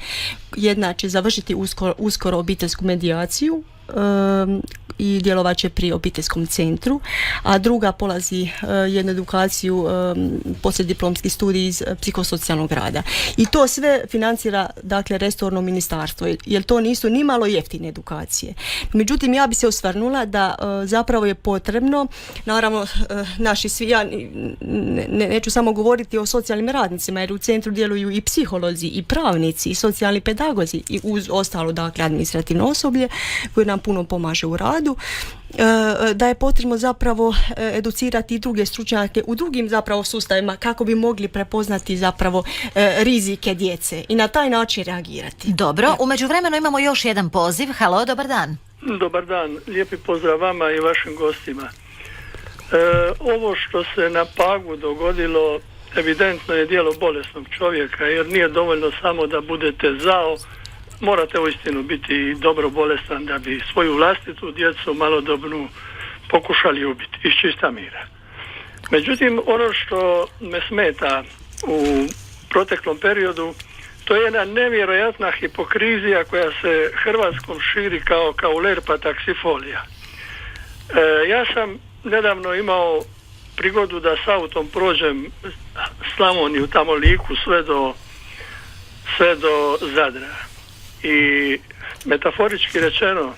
jedna će završiti uskoro obiteljsku medijaciju i djelovat će pri obiteljskom centru, a druga polazi jednu edukaciju, poslijediplomski studij iz psihosocijalnog rada. I to sve financira dakle resorno ministarstvo, jer to nisu ni malo jeftine edukacije. Međutim, ja bi se osvrnula da zapravo je potrebno, naravno naši svi, ja neću samo govoriti o socijalnim radnicima, jer u centru djeluju i psiholozi, i pravnici, i socijalni pedagozi, i uz ostalo dakle administrativno osoblje koje nam puno pomaže u radu, da je potrebno zapravo educirati i druge stručnjake u drugim zapravo sustavima kako bi mogli prepoznati zapravo rizike djece i na taj način reagirati. Dobro, u međuvremenu imamo još jedan poziv. Halo, dobar dan. Dobar dan, lijepi pozdrav vama i vašim gostima. Ovo što se na Pagu dogodilo evidentno je djelo bolesnog čovjeka, jer nije dovoljno samo da budete zao, morate uistinu biti dobro bolestan da bi svoju vlastitu djecu malodobnu pokušali ubiti iz čista mira. Međutim, ono što me smeta u proteklom periodu, to je jedna nevjerojatna hipokrizija koja se Hrvatskom širi kao kaulerpa taksifolija. Ja sam nedavno imao prigodu da s autom prođem Slavoniju, tamo Liku, sve do Zadra. I metaforički rečeno,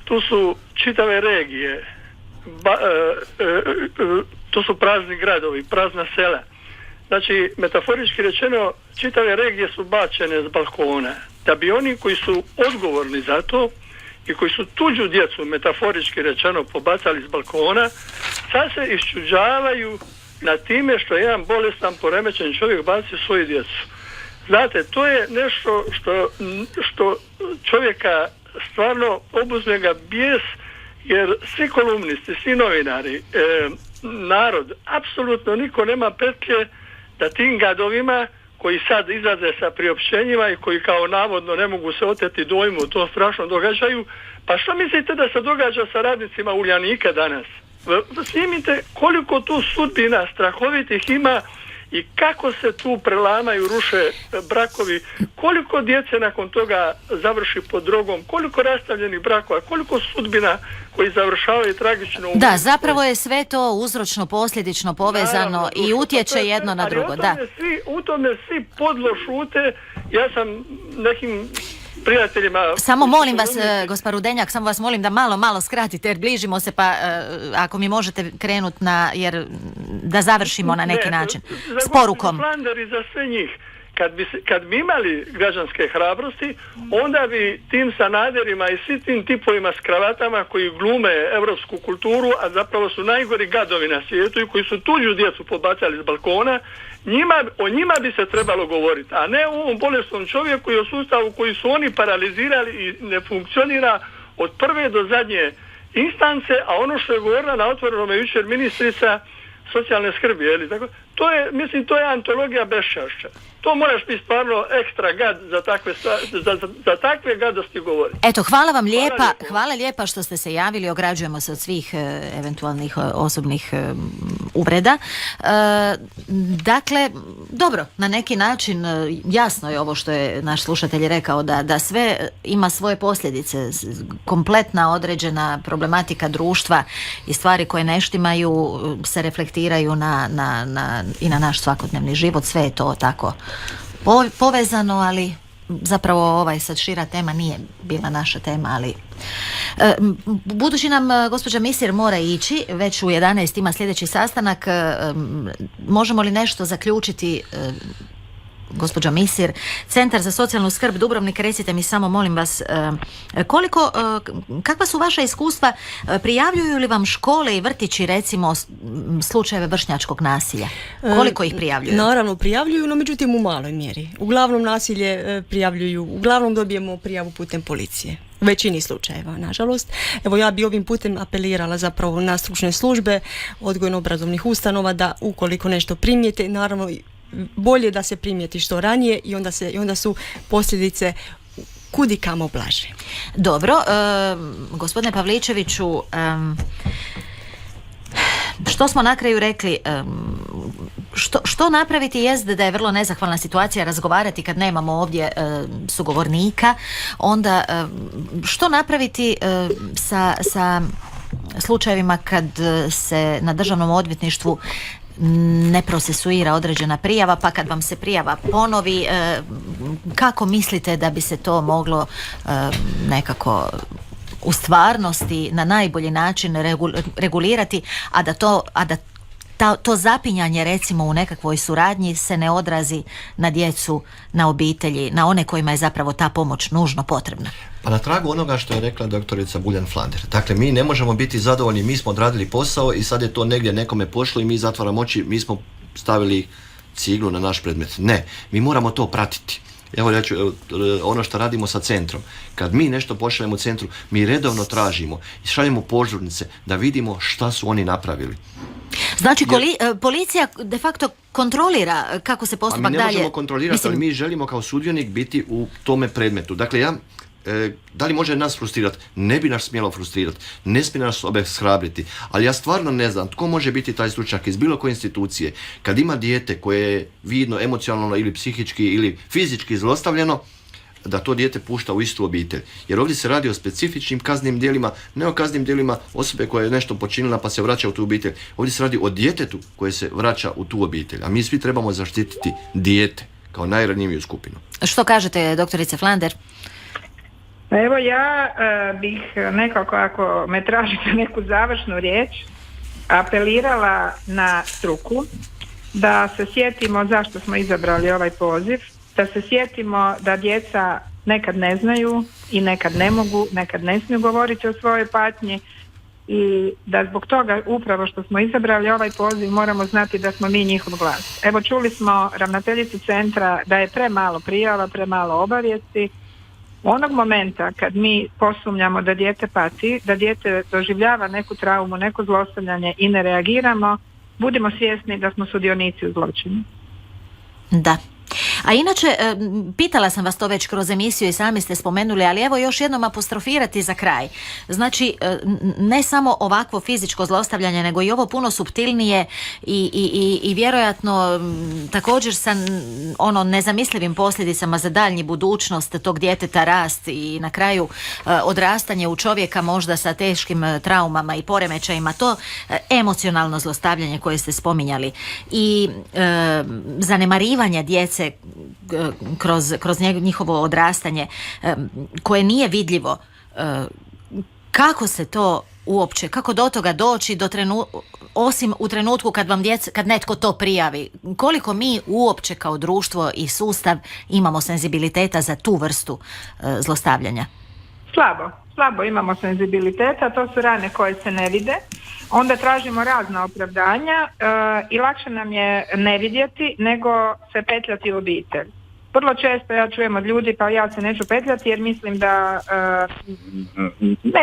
tu su čitave regije, tu su prazni gradovi, prazna sela. Znači, metaforički rečeno, čitave regije su bačene s balkona, da bi oni koji su odgovorni za to i koji su tuđu djecu, metaforički rečeno, pobacali s balkona, sad se iščuđavaju na time što jedan bolestan, poremećen čovjek baci svoju djecu. Znate, to je nešto što čovjeka stvarno obuzme ga bijes, jer svi kolumnisti, svi novinari, narod, apsolutno niko nema petlje da tim gadovima koji sad izlaze sa priopćenjima i koji kao navodno ne mogu se oteti dojmu u tom strašnom događaju, pa što mislite da se događa sa radnicima Uljanika danas? Snimite koliko tu sudbina strahovitih ima i kako se tu prelamaju, ruše brakovi, koliko djece nakon toga završi pod drogom, koliko rastavljenih brakova, koliko sudbina koji završavaju tragično. Da, zapravo je sve to uzročno posljedično povezano. Naravno, i utječe jedno na drugo. U tome svi podlo šute. Ja sam nekim prijateljima... Samo molim vas, gospod Rudenjak, samo vas molim da malo skratite, jer bližimo se, pa ako mi možete krenuti jer da završimo na neki način s porukom. Flanderi za sve njih. Kad bi imali građanske hrabrosti, onda bi tim Sanaderima i svi tim tipovima s kravatama koji glume evropsku kulturu, a zapravo su najgori gadovi na svijetu i koji su tuđu djecu pobacali s balkona, o njima bi se trebalo govoriti, a ne o ovom bolesnom čovjeku i o sustavu koji su oni paralizirali i ne funkcionira od prve do zadnje instance, a ono što je govorila na Otvorenome jučer ministrica socijalne skrbi, tako? To je antologija beščašća. To moraš biti stvarno ekstra gad za takve gadosti govoriti. Eto, hvala lijepa što ste se javili, ograđujemo se od svih eventualnih osobnih uvreda. Dakle, dobro, na neki način jasno je ovo što je naš slušatelj rekao, da sve ima svoje posljedice, kompletna određena problematika društva i stvari koje ne štimaju se reflektiraju i na naš svakodnevni život, sve je to tako povezano, ali zapravo sad šira tema nije bila naša tema, ali budući nam gospođa Misir mora ići, već u 11 ima sljedeći sastanak, možemo li nešto zaključiti gospođa Misir, Centar za socijalnu skrb Dubrovnik, recite mi samo, molim vas, kakva su vaša iskustva, prijavljuju li vam škole i vrtići recimo slučajeve vršnjačkog nasilja? Koliko ih prijavljuju? Naravno prijavljuju, no međutim u maloj mjeri. Uglavnom nasilje prijavljuju, uglavnom dobijemo prijavu putem policije. U većini slučajeva, nažalost. Evo, ja bi ovim putem apelirala zapravo na stručne službe odgojno-obrazovnih ustanova da ukoliko nešto primijete, naravno bolje da se primijeti što ranije i onda su posljedice kudi kamo blaže. Dobro, gospodine Pavličeviću, što smo na kraju rekli, što napraviti jest da je vrlo nezahvalna situacija razgovarati kad nemamo ovdje sugovornika, onda što napraviti sa slučajevima kad se na Državnom odvjetništvu ne procesuira određena prijava, pa kad vam se prijava ponovi, kako mislite da bi se to moglo nekako u stvarnosti na najbolji način regulirati, a da to zapinjanje recimo u nekakvoj suradnji se ne odrazi na djecu, na obitelji, na one kojima je zapravo ta pomoć nužno potrebna? Pa na tragu onoga što je rekla doktorica Buljan Flander. Dakle, mi ne možemo biti zadovoljni, mi smo odradili posao i sad je to negdje nekome pošlo i mi zatvaramo oči, mi smo stavili ciglu na naš predmet. Ne, mi moramo to pratiti. Evo ja ću, ono što radimo sa centrom. Kad mi nešto pošaljemo u centru, mi redovno tražimo i šaljemo požurnice da vidimo šta su oni napravili. Znači, policija de facto kontrolira kako se postupak dalje... Mi ne možemo kontrolirati, ali mi želimo kao sudionik biti u tome predmetu. Dakle, da li može nas frustrirati? Ne bi nas smjelo frustrirati. Ne smije nas obeshrabriti. Ali ja stvarno ne znam tko može biti taj stručnjak iz bilo koje institucije kad ima dijete koje je vidno emocionalno ili psihički ili fizički zlostavljano, da to dijete pušta u istu obitelj. Jer ovdje se radi o specifičnim kaznenim djelima, ne o kaznenim djelima osobe koja je nešto počinila pa se vraća u tu obitelj. Ovdje se radi o djetetu koje se vraća u tu obitelj. A mi svi trebamo zaštititi dijete kao najranjiviju skupinu. Što kažete, doktorice Flander? Evo ja bih nekako, ako me tražite neku završnu riječ, apelirala na struku da se sjetimo zašto smo izabrali ovaj poziv, da se sjetimo da djeca nekad ne znaju i nekad ne mogu, nekad ne smiju govoriti o svojoj patnji i da zbog toga upravo što smo izabrali ovaj poziv moramo znati da smo mi njihov glas. Evo, čuli smo ravnateljicu centra da je premalo prijava, premalo obavijesti. Onog momenta kad mi posumnjamo da dijete pati, da dijete doživljava neku traumu, neko zlostavljanje i ne reagiramo, budimo svjesni da smo sudionici u zločinu. Da. A inače, pitala sam vas to već kroz emisiju i sami ste spomenuli, ali evo još jednom apostrofirati za kraj. Znači, ne samo ovakvo fizičko zlostavljanje, nego i ovo puno suptilnije i vjerojatno također sa nezamislivim posljedicama za daljnji budućnost tog djeteta, rast i na kraju odrastanje u čovjeka možda sa teškim traumama i poremećajima, to emocionalno zlostavljanje koje ste spominjali i zanemarivanje djece kroz njihovo odrastanje koje nije vidljivo, kako se to uopće, kako do toga doći osim u trenutku kad netko to prijavi, koliko mi uopće kao društvo i sustav imamo senzibiliteta za tu vrstu zlostavljanja? Slabo imamo senzibiliteta, to su rane koje se ne vide, onda tražimo razna opravdanja i lakše nam je ne vidjeti nego se petljati u obitelj. Vrlo često ja čujem od ljudi pa ja se neću petljati jer mislim da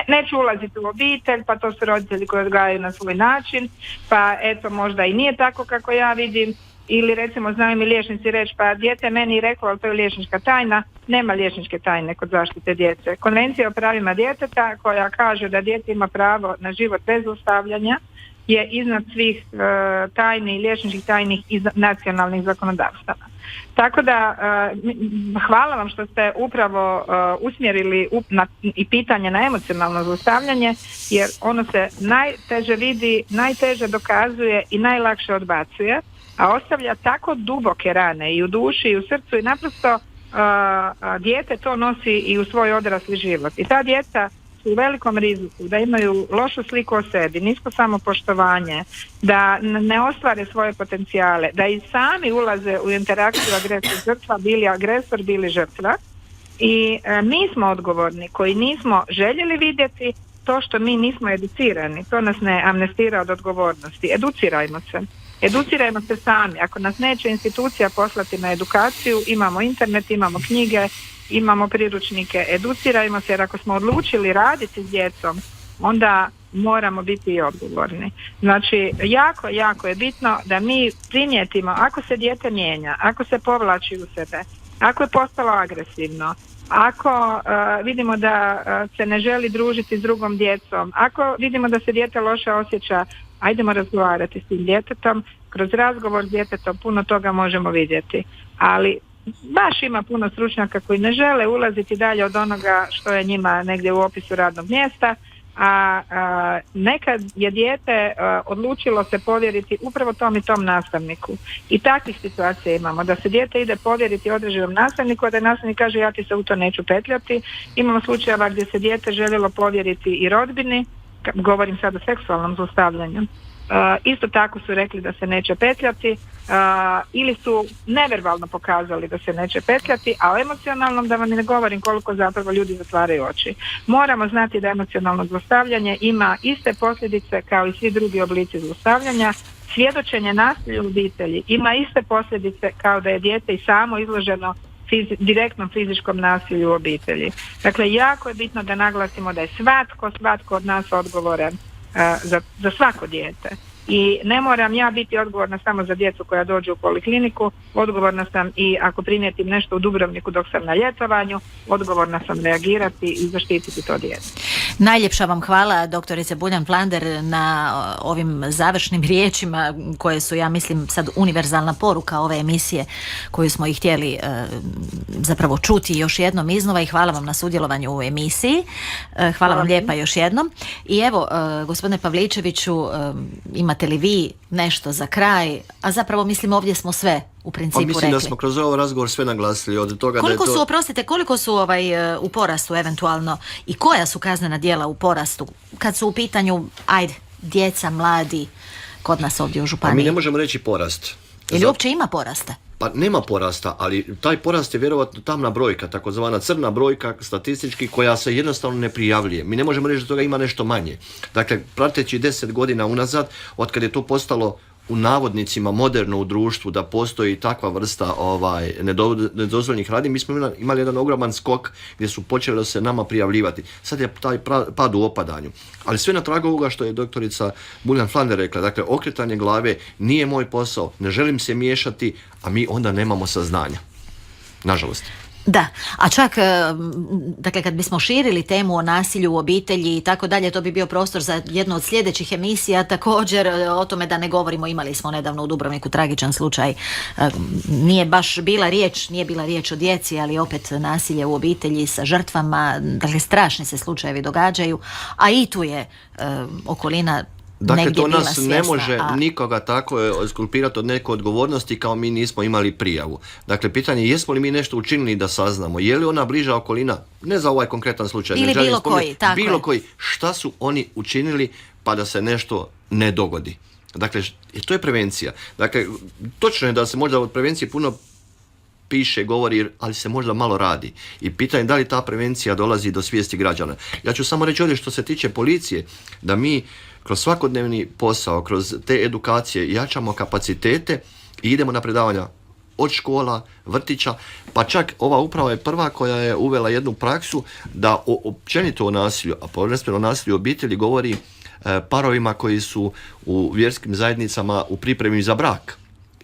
neću ulaziti u obitelj, pa to su roditelji koji odgajaju na svoj način, pa eto možda i nije tako kako ja vidim. Ili recimo znaju mi liječnici reći pa dijete meni reklo, ali to je liječnička tajna. Nema liječničke tajne kod zaštite djece. Konvencija o pravima djeteta koja kaže da dijete ima pravo na život bez zlostavljanja je iznad svih tajni, liječničkih tajnih i nacionalnih zakonodavstava. Tako da hvala vam što ste upravo usmjerili i pitanje na emocionalno zlostavljanje, jer ono se najteže vidi, najteže dokazuje i najlakše odbacuje, a ostavlja tako duboke rane i u duši i u srcu i naprosto dijete to nosi i u svoj odrasli život. I ta djeca su u velikom riziku, da imaju lošu sliku o sebi, nisko samopoštovanje, da ne ostvare svoje potencijale, da i sami ulaze u interakciju agresor-žrtva, bili agresor, bili žrtva. I mi smo odgovorni koji nismo željeli vidjeti to što mi nismo educirani. To nas ne amnestira od odgovornosti. Educirajmo se sami. Ako nas neće institucija poslati na edukaciju, imamo internet, imamo knjige, imamo priručnike, educirajmo se, jer ako smo odlučili raditi s djecom, onda moramo biti i odgovorni. Znači, jako je bitno da mi primijetimo ako se dijete mijenja, ako se povlači u sebe, ako je postalo agresivno, ako vidimo da se ne želi družiti s drugom djecom, ako vidimo da se dijete loše osjeća, ajdemo razgovarati s tim djetetom. Kroz razgovor s djetetom puno toga možemo vidjeti. Ali baš ima puno stručnjaka koji ne žele ulaziti dalje od onoga što je njima negdje u opisu radnog mjesta, a nekad je dijete odlučilo se povjeriti upravo tom i tom nastavniku. I takvih situacija imamo, da se dijete ide povjeriti određenom nastavniku, a da nastavnik kaže ja ti se u to neću petljati. Imamo slučajeva gdje se dijete željelo povjeriti i rodbini, govorim sad o seksualnom zlostavljanju. Isto tako su rekli da se neće petljati ili su neverbalno pokazali da se neće petljati, a o emocionalnom da vam ne govorim koliko zapravo ljudi zatvaraju oči. Moramo znati da emocionalno zlostavljanje ima iste posljedice kao i svi drugi oblici zlostavljanja. Svjedočenje nasilja u obitelji ima iste posljedice kao da je dijete i samo izloženo direktnom fizičkom nasilju u obitelji. Dakle, jako je bitno da naglasimo da je svatko od nas odgovoran za svako dijete. I ne moram ja biti odgovorna samo za djecu koja dođu u polikliniku, odgovorna sam i ako primijetim nešto u Dubrovniku dok sam na ljetovanju, odgovorna sam reagirati i zaštititi to dijete. Najljepša vam hvala, doktorice Buljan-Flander, na ovim završnim riječima koje su, ja mislim, sad univerzalna poruka ove emisije koju smo i htjeli zapravo čuti još jednom iznova, i hvala vam na sudjelovanju u emisiji. Hvala vam lijepa još jednom. I evo, gospodine Pavličeviću, imate li vi nešto za kraj? A zapravo, mislim, ovdje smo sve u principu rekli. Mislim da smo kroz ovaj razgovor sve naglasili od toga koliko da je to... su, oprostite, koliko su u porastu eventualno i koja su kaznena djela u porastu kad su u pitanju, djeca, mladi kod nas ovdje u županiji? A mi ne možemo reći porast. Ili uopće ima porasta? Pa nema porasta, ali taj porast je vjerovatno tamna brojka, takozvana crna brojka statistički, koja se jednostavno ne prijavljuje. Mi ne možemo reći da toga ima nešto manje. Dakle, prateći 10 godina unazad, od kad je to postalo u navodnicima moderno u društvu, da postoji takva vrsta nedozvoljenih radnji, mi smo imali jedan ogroman skok gdje su počeli da se nama prijavljivati. Sad je taj pad u opadanju. Ali sve na tragu ovoga što je doktorica Buljan-Flander rekla, dakle, okretanje glave nije moj posao, ne želim se miješati, a mi onda nemamo saznanja. Nažalost. Da, a čak, dakle, kad bismo širili temu o nasilju u obitelji i tako dalje, to bi bio prostor za jednu od sljedećih emisija. Također, o tome da ne govorimo, imali smo nedavno u Dubrovniku tragičan slučaj. Nije bila riječ o djeci, ali opet nasilje u obitelji sa žrtvama. Dakle, strašni se slučajevi događaju, a i tu je okolina. Dakle, to nas ne može nikoga tako skulpirati od neke odgovornosti kao mi nismo imali prijavu. Dakle, pitanje je jesmo li mi nešto učinili da saznamo, je li ona bliža okolina, ne za ovaj konkretan slučaj, ili bilo koji, šta su oni učinili pa da se nešto ne dogodi. Dakle, to je prevencija. Dakle, točno je da se možda od prevencije puno piše, govori, ali se možda malo radi. I pitanje da li ta prevencija dolazi do svijesti građana. Ja ću samo reći ovdje što se tiče policije, da mi kroz svakodnevni posao, kroz te edukacije jačamo kapacitete i idemo na predavanja od škola, vrtića, pa čak ova uprava je prva koja je uvela jednu praksu da općenito o nasilju, a prvenstveno o nasilju u obitelji, govori parovima koji su u vjerskim zajednicama u pripremi za brak.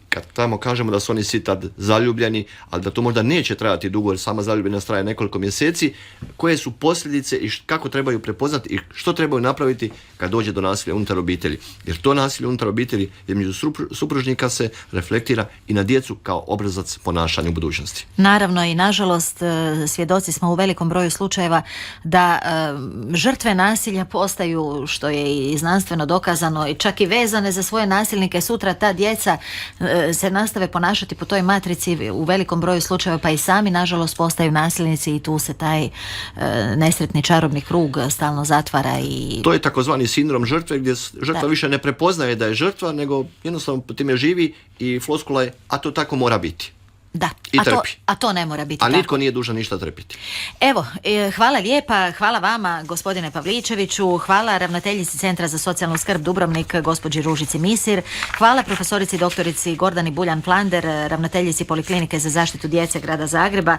Kad tamo kažemo da su oni svi tad zaljubljeni, ali da to možda neće trajati dugo, jer sama zaljubljenost traje nekoliko mjeseci, koje su posljedice i kako trebaju prepoznati i što trebaju napraviti kad dođe do nasilja unutar obitelji. Jer to nasilje unutar obitelji između supružnika se reflektira i na djecu kao obrazac ponašanja u budućnosti. Naravno, i nažalost svjedoci smo u velikom broju slučajeva da žrtve nasilja postaju, što je i znanstveno dokazano, i čak i vezane za svoje nasilnike. Sutra ta djeca se nastave ponašati po toj matrici, u velikom broju slučajeva pa i sami nažalost postaju nasilnici i tu se taj nesretni čarobni krug stalno zatvara. I to je takozvani sindrom žrtve, gdje žrtva više ne prepoznaje da je žrtva, nego jednostavno po time živi i floskula je, a to tako mora biti. Da, a to ne mora biti a tako. nitko nije dužan ništa trpiti. Evo, hvala lijepa, hvala vama gospodine Pavličeviću, hvala ravnateljici Centra za socijalnu skrb Dubrovnik gospođi Ružici Misir, hvala profesorici doktorici Gordani Buljan-Flander, ravnateljici Poliklinike za zaštitu djece Grada Zagreba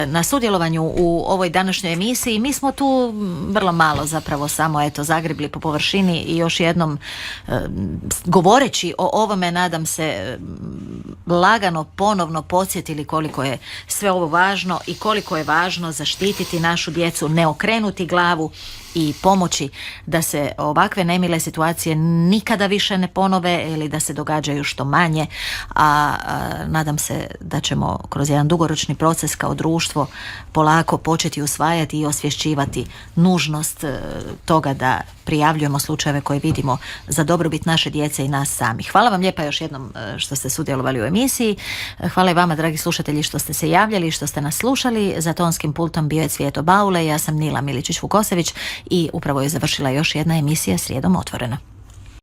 na sudjelovanju u ovoj današnjoj emisiji. Mi smo tu vrlo malo zapravo samo zagrebli po površini i još jednom govoreći o ovome nadam se lagano ponovno podsjetili koliko je sve ovo važno i koliko je važno zaštititi našu djecu, ne okrenuti glavu i pomoći da se ovakve nemile situacije nikada više ne ponove ili da se događaju što manje, a nadam se da ćemo kroz jedan dugoročni proces kao društvo polako početi usvajati i osvješćivati nužnost toga da prijavljujemo slučajeve koje vidimo za dobrobit naše djece i nas samih. Hvala vam lijepa još jednom što ste sudjelovali u emisiji. Hvala i vama dragi slušatelji što ste se javljali i što ste nas slušali. Za tonskim pultom bio je Cvijeto Baule, ja sam Nila Miličić-Vukosević i upravo je završila još jedna emisija Srijedom otvoreno.